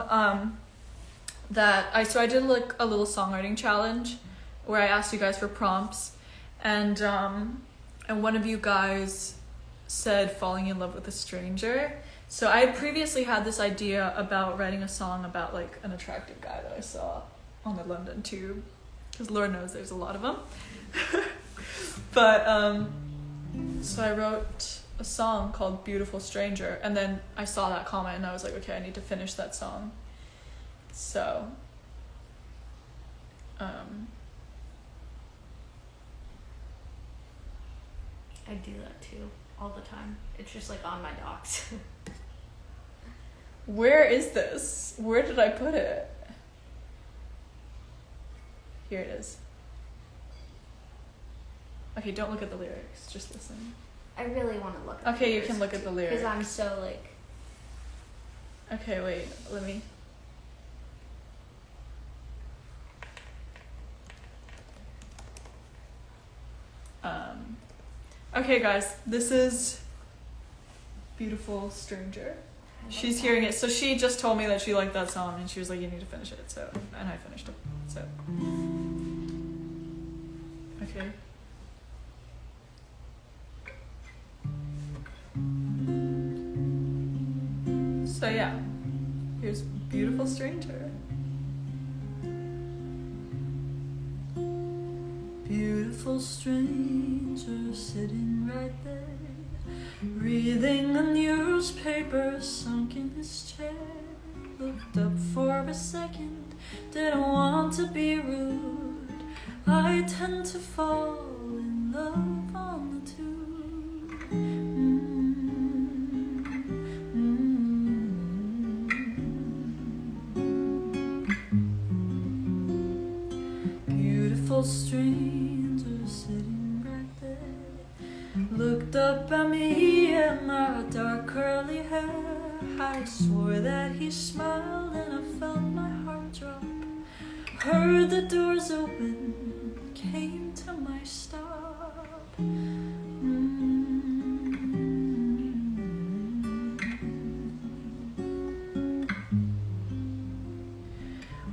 so I did like a little songwriting challenge where I asked you guys for prompts and one of you guys said falling in love with a stranger. So I had previously had this idea about writing a song about like an attractive guy that I saw on the London Tube, because Lord knows there's a lot of them. But so I wrote a song called Beautiful Stranger, and then I saw that comment and I was like, okay, I need to finish that song. So I do that too all the time. It's just like on my docs. where is this? Where did I put it? Here it is. Okay, don't look at the lyrics, just listen. I really want to look at Okay, you can look at the lyrics. because I'm so like. Okay, wait, let me. Okay, guys, this is Beautiful Stranger. She's hearing it, so she just told me that she liked that song, and she was like, "You need to finish it." So, and I finished it. So, okay. So yeah, here's Beautiful Stranger. Beautiful stranger sitting right there, reading a newspaper, sunk in his chair. Looked up for a second, didn't want to be rude. I tend to fall in love on the tube. Beautiful stranger sitting right there, looked up at me and my dark curly hair. I swore that he smiled and I felt my heart drop. Heard the doors open, came to my stop.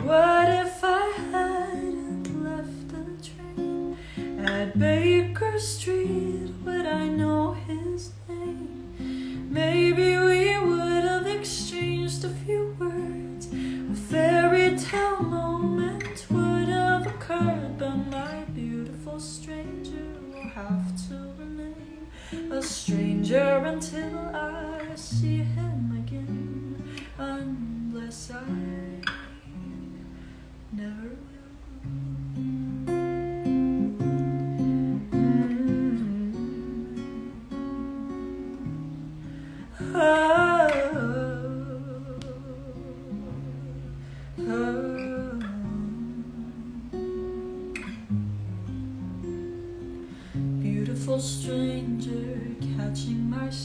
What if I hadn't left the train at Baker Street? Would I know his name? Maybe we would have exchanged a few words. A fairy tale moment would have occurred. But my beautiful stranger will have to remain a stranger until I see him again. Unless I never will.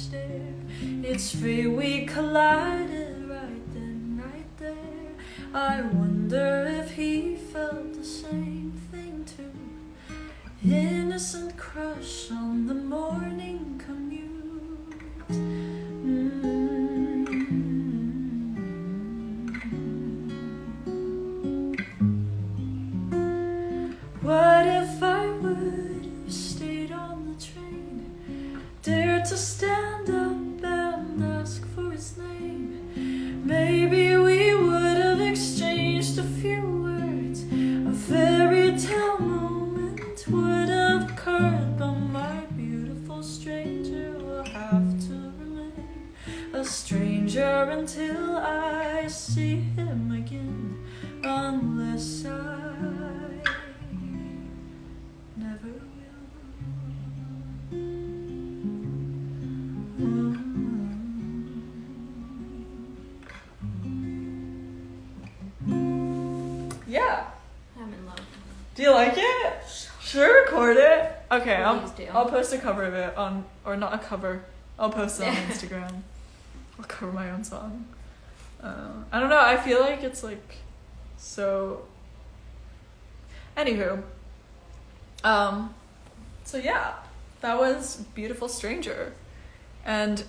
stare. It's fate, we collided right then, right there. I wonder if he felt the same thing too. Innocent crush on the morning commute. What if I would have stayed on the train, dared to stand up and ask for his name? Maybe we would have exchanged a few words. A fairy tale moment would have occurred, but my beautiful stranger will have to remain a stranger until I see him again, unless I never will. Yeah. I'm in love. Do you like it? Sure, record it. Okay, Please do. I'll post a cover of it on, or not a cover. I'll post it on Instagram. I'll cover my own song. I don't know. I feel like it's like so. Anywho. So yeah, that was Beautiful Stranger. And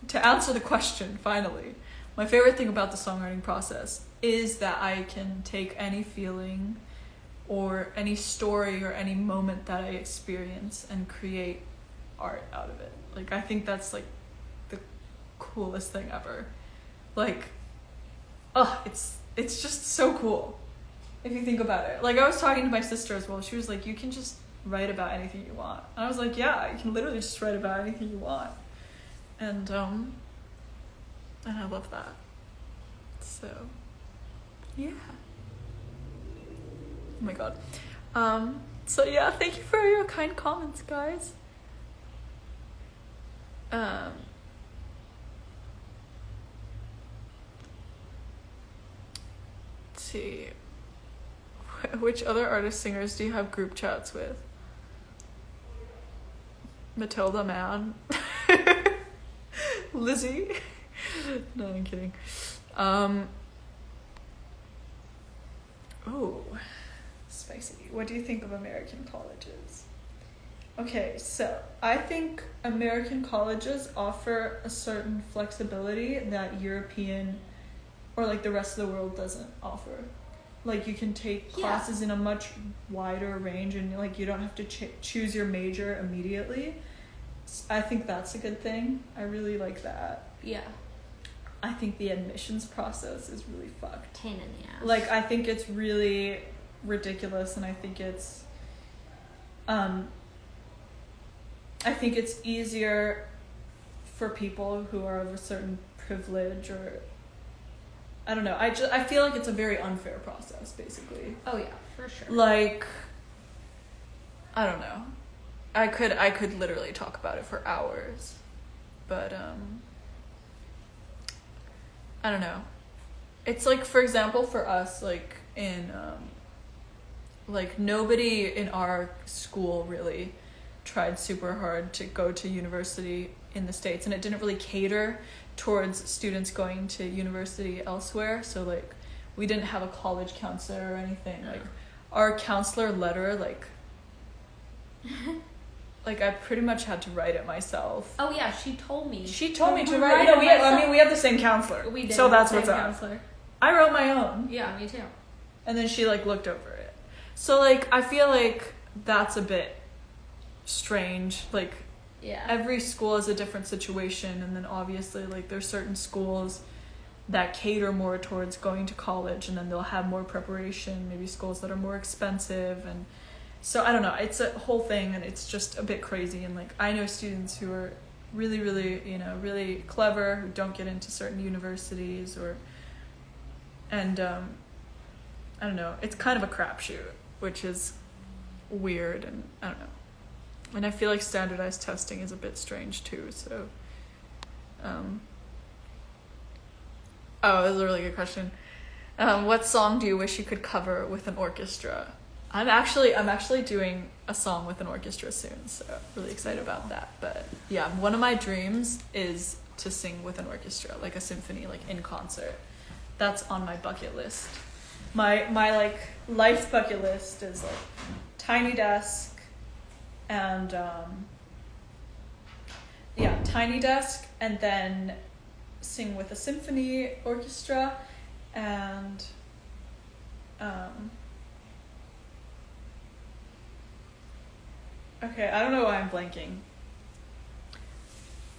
to answer the question, finally, my favorite thing about the songwriting process is that I can take any feeling or any story or any moment that I experience and create art out of it. Like, I think that's like the coolest thing ever. Like, it's just so cool if you think about it. Like, I was talking to my sister as well. She was like, you can just write about anything you want. And I was like, yeah, you can literally just write about anything you want. And I love that. So yeah. Oh my god. So yeah, thank you for your kind comments, guys. Let's see. Which other artist singers do you have group chats with? Matilda, man. Lizzie. No, I'm kidding. Oh, spicy. What do you think of American colleges? Okay, so I think American colleges offer a certain flexibility that European or like the rest of the world doesn't offer. Like, you can take classes in a much wider range, and like you don't have to choose your major immediately. I think that's a good thing. I really like that. Yeah. I think the admissions process is really fucked. Pain in the ass. Like, I think it's really ridiculous, and I think it's easier for people who are of a certain privilege, or I don't know. I feel like it's a very unfair process, basically. Oh yeah, for sure. Like, I don't know. I could literally talk about it for hours, but I don't know. It's like, for example, for us, like in like nobody in our school really tried super hard to go to university in the States, and it didn't really cater towards students going to university elsewhere. So like, we didn't have a college counselor or anything. Like, our counselor letter, like I pretty much had to write it myself. Oh yeah, she told me. She told me to write. No, we have the same counselor. We did. So that's have what's the same up. counselor. I wrote my own. Yeah, me too. And then she like looked over it. So like, I feel like that's a bit strange. Like, Yeah. every school is a different situation, and then obviously like there's certain schools that cater more towards going to college, and then they'll have more preparation, maybe schools that are more expensive, and so I don't know, it's a whole thing, and it's just a bit crazy. And like, I know students who are really, really, really clever, who don't get into certain universities, and I don't know, it's kind of a crapshoot, which is weird, and I don't know. And I feel like standardized testing is a bit strange too, so oh, that's a really good question. What song do you wish you could cover with an orchestra? I'm actually doing a song with an orchestra soon, so really excited about that. But yeah, one of my dreams is to sing with an orchestra, like a symphony, like in concert. That's on my bucket list. My like life bucket list is like tiny desk and tiny desk, and then sing with a symphony orchestra, and okay, I don't know why I'm blanking,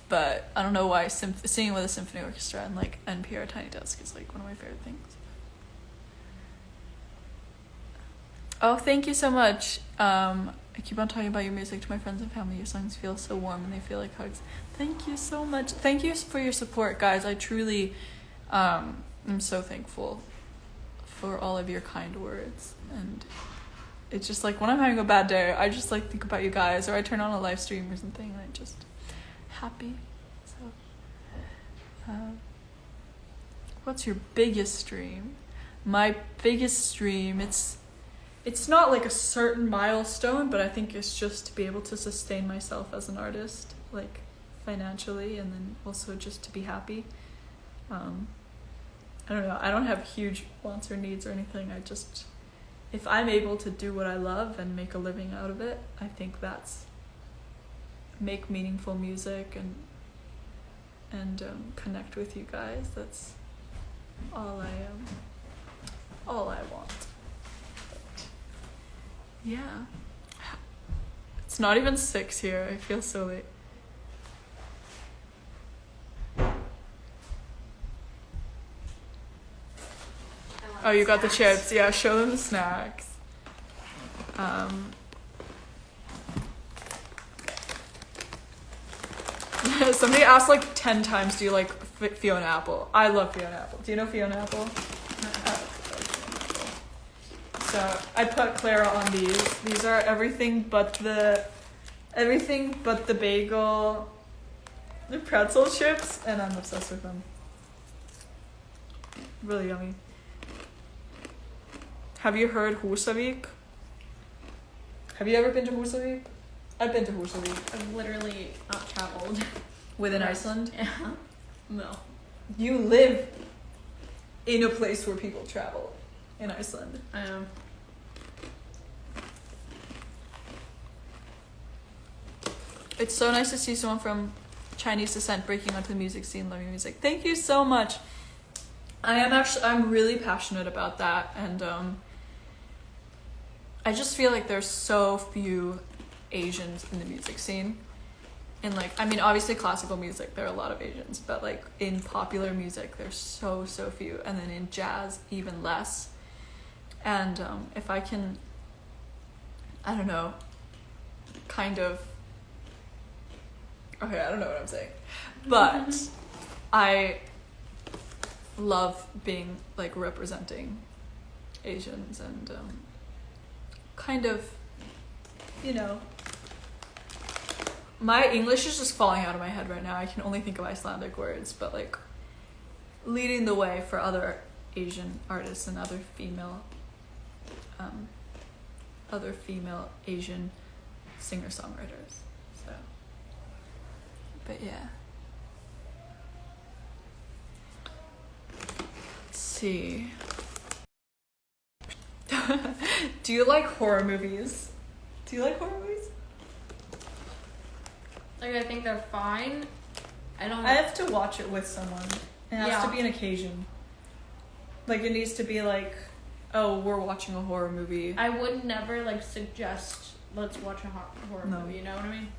but I don't know why singing with a symphony orchestra and like NPR Tiny Desk is like one of my favorite things. Oh, thank you so much. I keep on talking about your music to my friends and family. Your songs feel so warm and they feel like hugs. Thank you so much. Thank you for your support, guys. I truly am so thankful for all of your kind words. And it's just like when I'm having a bad day, I just like think about you guys, or I turn on a live stream or something and I'm just happy. So what's your biggest dream? My biggest dream, it's not like a certain milestone, but I think it's just to be able to sustain myself as an artist, like financially, and then also just to be happy. I don't know, I don't have huge wants or needs or anything. I just, if I'm able to do what I love and make a living out of it, I think that's make meaningful music and connect with you guys. That's all I want. But yeah, it's not even 6 here. I feel so late. Oh, you got the chips. Yeah, show them the snacks. Somebody asked like 10 times, do you like Fiona Apple? I love Fiona Apple. Do you know Fiona Apple? So I put Klara on these. These are everything but the bagel, the pretzel chips, and I'm obsessed with them. Really yummy. Have you heard Húsavík? Have you ever been to Húsavík? I've been to Húsavík. I've literally not traveled. Within Iceland? Yeah. No. You live in a place where people travel in Iceland. I know. It's so nice to see someone from Chinese descent breaking onto the music scene, loving music. Thank you so much. I'm really passionate about that, and I just feel like there's so few Asians in the music scene. In like, I mean, obviously classical music, there are a lot of Asians, but like in popular music, there's so few, and then in jazz, even less. And if I can, I don't know, kind of, okay, I don't know what I'm saying, but I love being like representing Asians and kind of, you know, my English is just falling out of my head right now. I can only think of Icelandic words, but like leading the way for other Asian artists and other female Asian singer-songwriters. So, but yeah. Let's see. Do you like horror movies? Do you like horror movies? Like, I think they're fine. I have to watch it with someone. It has to be an occasion. Like, it needs to be like, oh, we're watching a horror movie. I would never like suggest let's watch a horror movie. You know what I mean?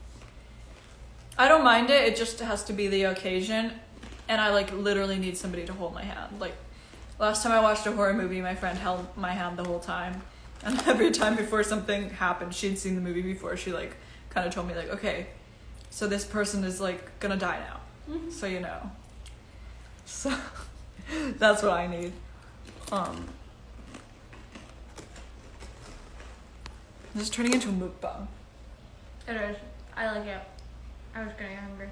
I don't mind it. It just has to be the occasion, and I like literally need somebody to hold my hand. Like, last time I watched a horror movie, my friend held my hand the whole time, and every time before something happened, she'd seen the movie before. She like kind of told me like, okay, so this person is like gonna die now, so you know. So that's what I need. This is turning into a mukbang. It is. I like it. I was getting hungry.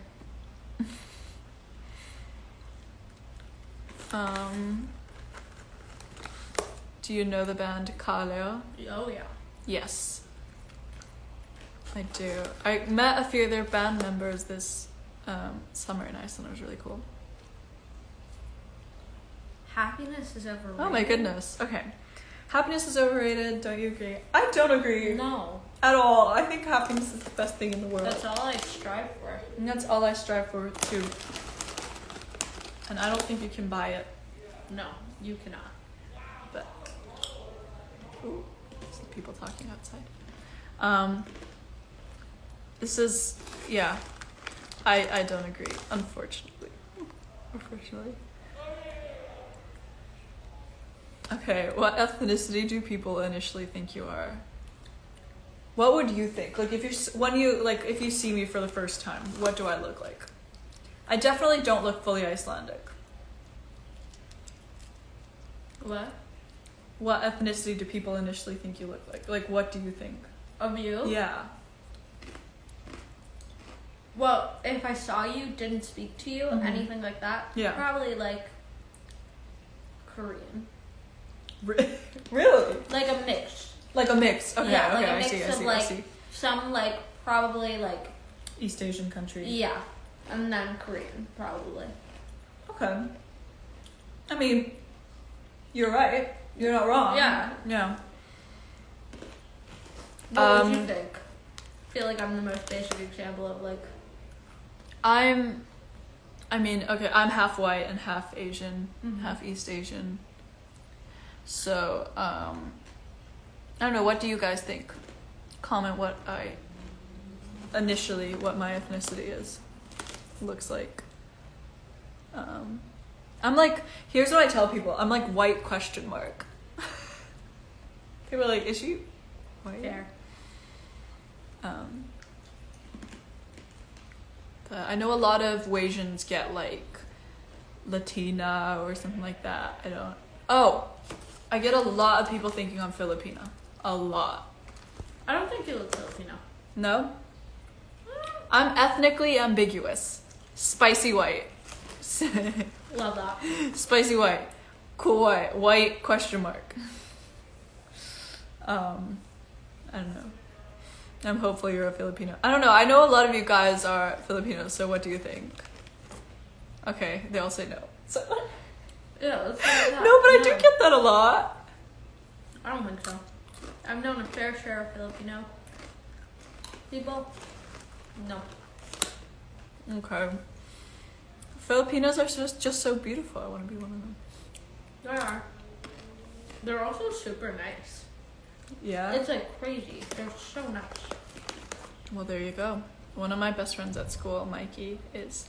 Do you know the band Klara? Oh yeah. Yes. I do. I met a few of their band members this summer in Iceland. It was really cool. Happiness is overrated. Oh my goodness. Okay. Happiness is overrated. Don't you agree? I don't agree. No. At all. I think happiness is the best thing in the world. That's all I strive for. And that's all I strive for too. And I don't think you can buy it. No, you cannot. But ooh, some people talking outside. This is I don't agree, unfortunately. Okay, what ethnicity do people initially think you are? What would you think? Like if if you see me for the first time, what do I look like? I definitely don't look fully Icelandic. What? What ethnicity do people initially think you look like? Like what do you think? Of you? Yeah. Well, if I saw you, didn't speak to you, Mhm. anything like that, Yeah. probably like Korean. Really? Like a mix. Like a mix. Okay, Yeah, okay, like a I mix see, I of see, like I see. some like probably like East Asian country. yeah, and then Korean probably. Okay. I mean, you're right. You're not wrong. Yeah. Yeah. What would you think? I feel like I'm the most basic example of like. I'm half white and half Asian, Mhm. half East Asian. So, I don't know, what do you guys think? Comment what my ethnicity looks like. I'm like, here's what I tell people. I'm like white question mark. People are like, is she white? Fair. But I know a lot of Asians get like Latina or something like that. I get a lot of people thinking I'm Filipino. A lot. I don't think you look Filipino. No? I'm ethnically ambiguous. Spicy white. Love that. Spicy white. Cool white. White question mark. I don't know. I'm hopeful you're a Filipino. I don't know. I know a lot of you guys are Filipinos, so what do you think? Okay, they all say no. So, Yeah, let's say that. no, but I do get that a lot. I don't think so. I've known a fair share of Filipino people. No. Okay. Filipinos are just so beautiful. I want to be one of them. They are. They're also super nice. Yeah? It's like crazy. They're so nice. Well, there you go. One of my best friends at school, Mikey, is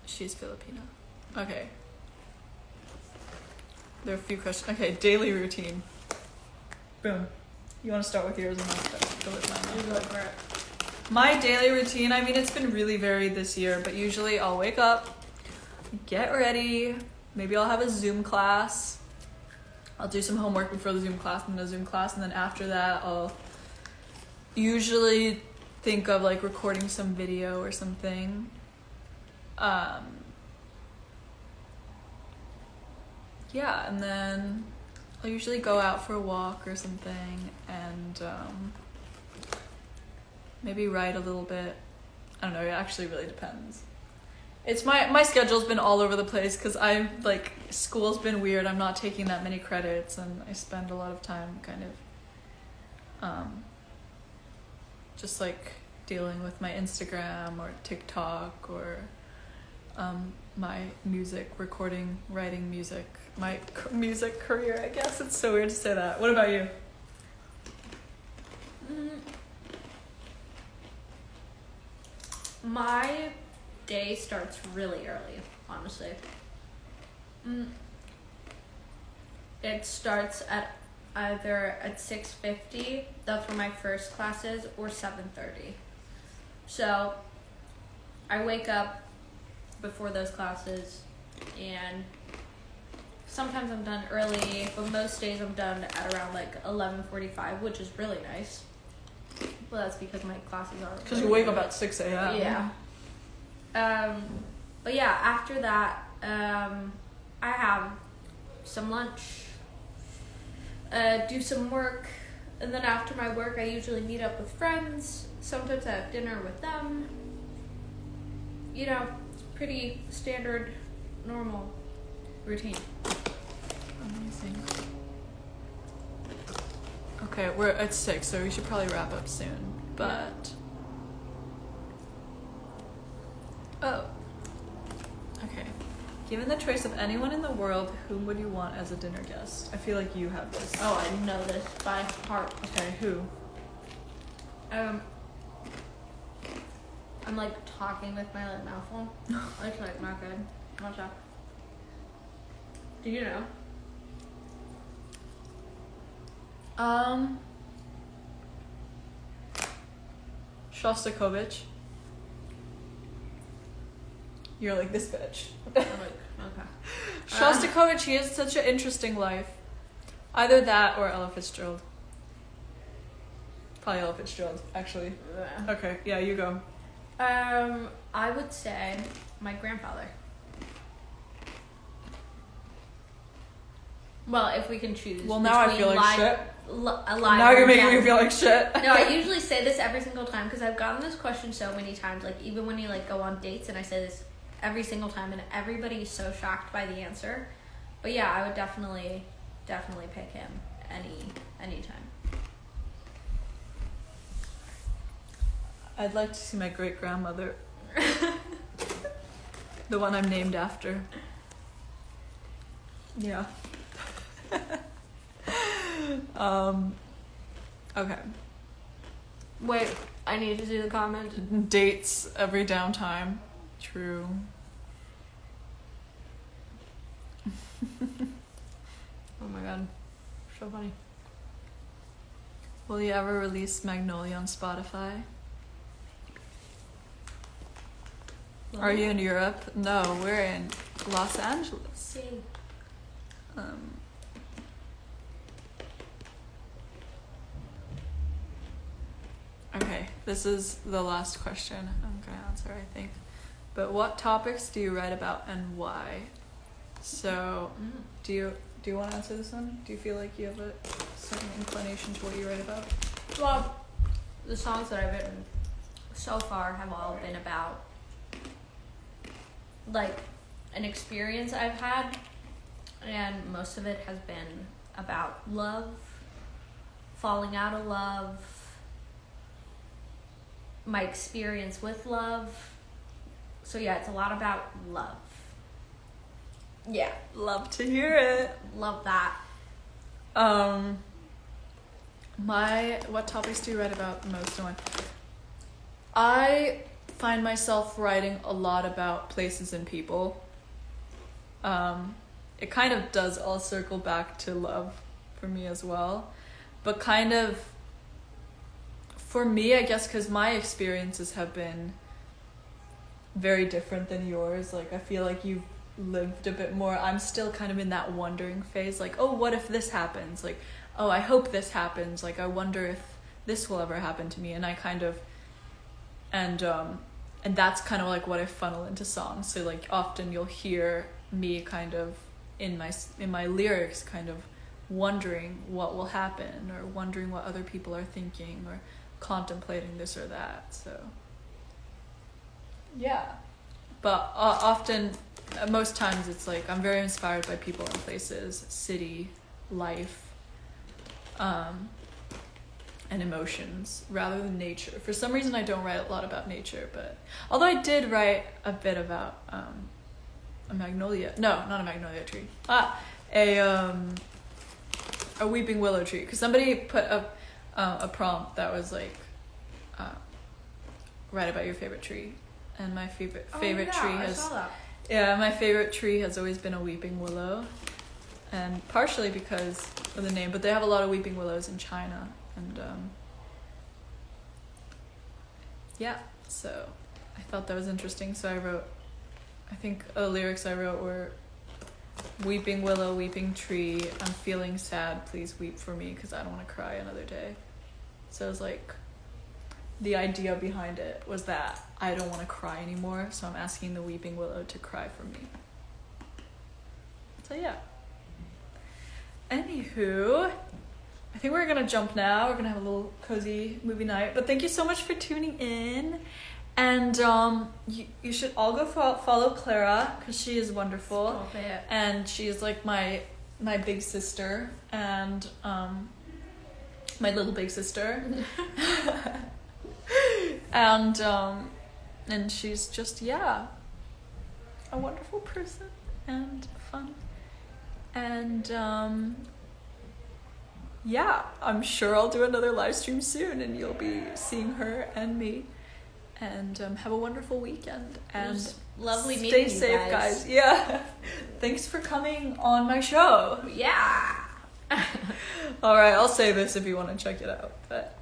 she's Filipino. Okay. There are a few questions. Okay, daily routine. Boom. You want to start with yours and I'll go with mine. You go for it. My daily routine, I mean, it's been really varied this year, but usually I'll wake up, get ready, maybe I'll have a Zoom class. I'll do some homework before the Zoom class and then a Zoom class, and then after that I'll usually think of like recording some video or something. Yeah, and then I'll usually go out for a walk or something and maybe write a little bit. I don't know, it actually really depends. It's my schedule's been all over the place because I've like school's been weird. I'm not taking that many credits and I spend a lot of time kind of just like dealing with my Instagram or TikTok or my music, recording, writing music, my music career, I guess. It's so weird to say that. What about you? My day starts really early, honestly. It starts at either at 6:50, that's where my first class is, or 7:30. So I wake up before those classes, and sometimes I'm done early, but most days I'm done at around like 11:45, which is really nice. Well, that's because my classes are Because you wake up at 6 a.m. Yeah. But yeah, after that, I have some lunch, do some work, And then after my work, I usually meet up with friends. Sometimes I have dinner with them. You know, it's pretty standard, normal routine. Amazing. Okay, we're at 6, so we should probably wrap up soon. But okay. Given the choice of anyone in the world, whom would you want as a dinner guest? I feel like you have this. Oh, I know this by heart. Okay, who? I'm like talking with my like mouth full. It's like not good. Watch out. Do you know? Shostakovich. You're like this bitch. I'm like, okay. Shostakovich, he has such an interesting life. Either that or Ella Fitzgerald. Probably Ella Fitzgerald, actually. Okay, yeah, you go. I would say my grandfather. Well, if we can choose. Well, now I feel like shit. Alive Now you're or making dead. me feel like shit. No, I usually say this every single time because I've gotten this question so many times. Like even when you like go on dates, and I say this every single time, and everybody is so shocked by the answer. But yeah, I would definitely pick him anytime. I'd like to see my great grandmother. The one I'm named after. Yeah. Okay. Wait, I need to do the comment. Dates every downtime. True. Oh my god, so funny. Will you ever release Magnolia on Spotify? Are you in Europe? No, we're in Los Angeles. Yay. Okay, this is the last question I'm gonna answer, I think. But what topics do you write about and why? So, do you want to answer this one? Do you feel like you have a certain inclination to what you write about? Well, the songs that I've written so far have all been about like an experience I've had, and most of it has been about love, falling out of love, my experience with love. So yeah, it's a lot about love. Yeah, Love to hear it. love that. What topics do you write about the most and why? I find myself writing a lot about places and people. It kind of does all circle back to love for me as well, but kind of for me, I guess, because my experiences have been very different than yours. Like, I feel like you've lived a bit more. I'm still kind of in that wondering phase, like, oh, what if this happens? Like, oh, I hope this happens. Like, I wonder if this will ever happen to me. And I kind of, and that's kind of like what I funnel into songs. So like often you'll hear me kind of in my lyrics kind of wondering what will happen, or wondering what other people are thinking, or contemplating this or that. So yeah, but often, most times it's like I'm very inspired by people and places, city, life, and emotions rather than nature. For some reason I don't write a lot about nature, but although I did write a bit about a magnolia, no, not a magnolia tree, a weeping willow tree, because somebody put up a prompt that was like write about your favorite tree, and my favorite tree has, yeah, my favorite tree has always been a weeping willow, and partially because of the name, but they have a lot of weeping willows in China, and yeah, so I thought that was interesting. So I wrote, I think the lyrics I wrote were, weeping willow, weeping tree, I'm feeling sad, please weep for me, because I don't want to cry another day. So it was like, the idea behind it was that I don't want to cry anymore, so I'm asking the weeping willow to cry for me. So yeah. Anywho, I think we're gonna jump now. We're gonna have a little cozy movie night. But thank you so much for tuning in. And you should all go follow Klara, because she is wonderful. Stop it. And she's like my big sister and my little big sister. And she's just a wonderful person and fun. And I'm sure I'll do another live stream soon, and you'll be seeing her and me. And have a wonderful weekend. And Lovely stay meeting safe, you guys. Yeah. Thanks for coming on my show. Yeah. All right, I'll say this if you want to check it out. But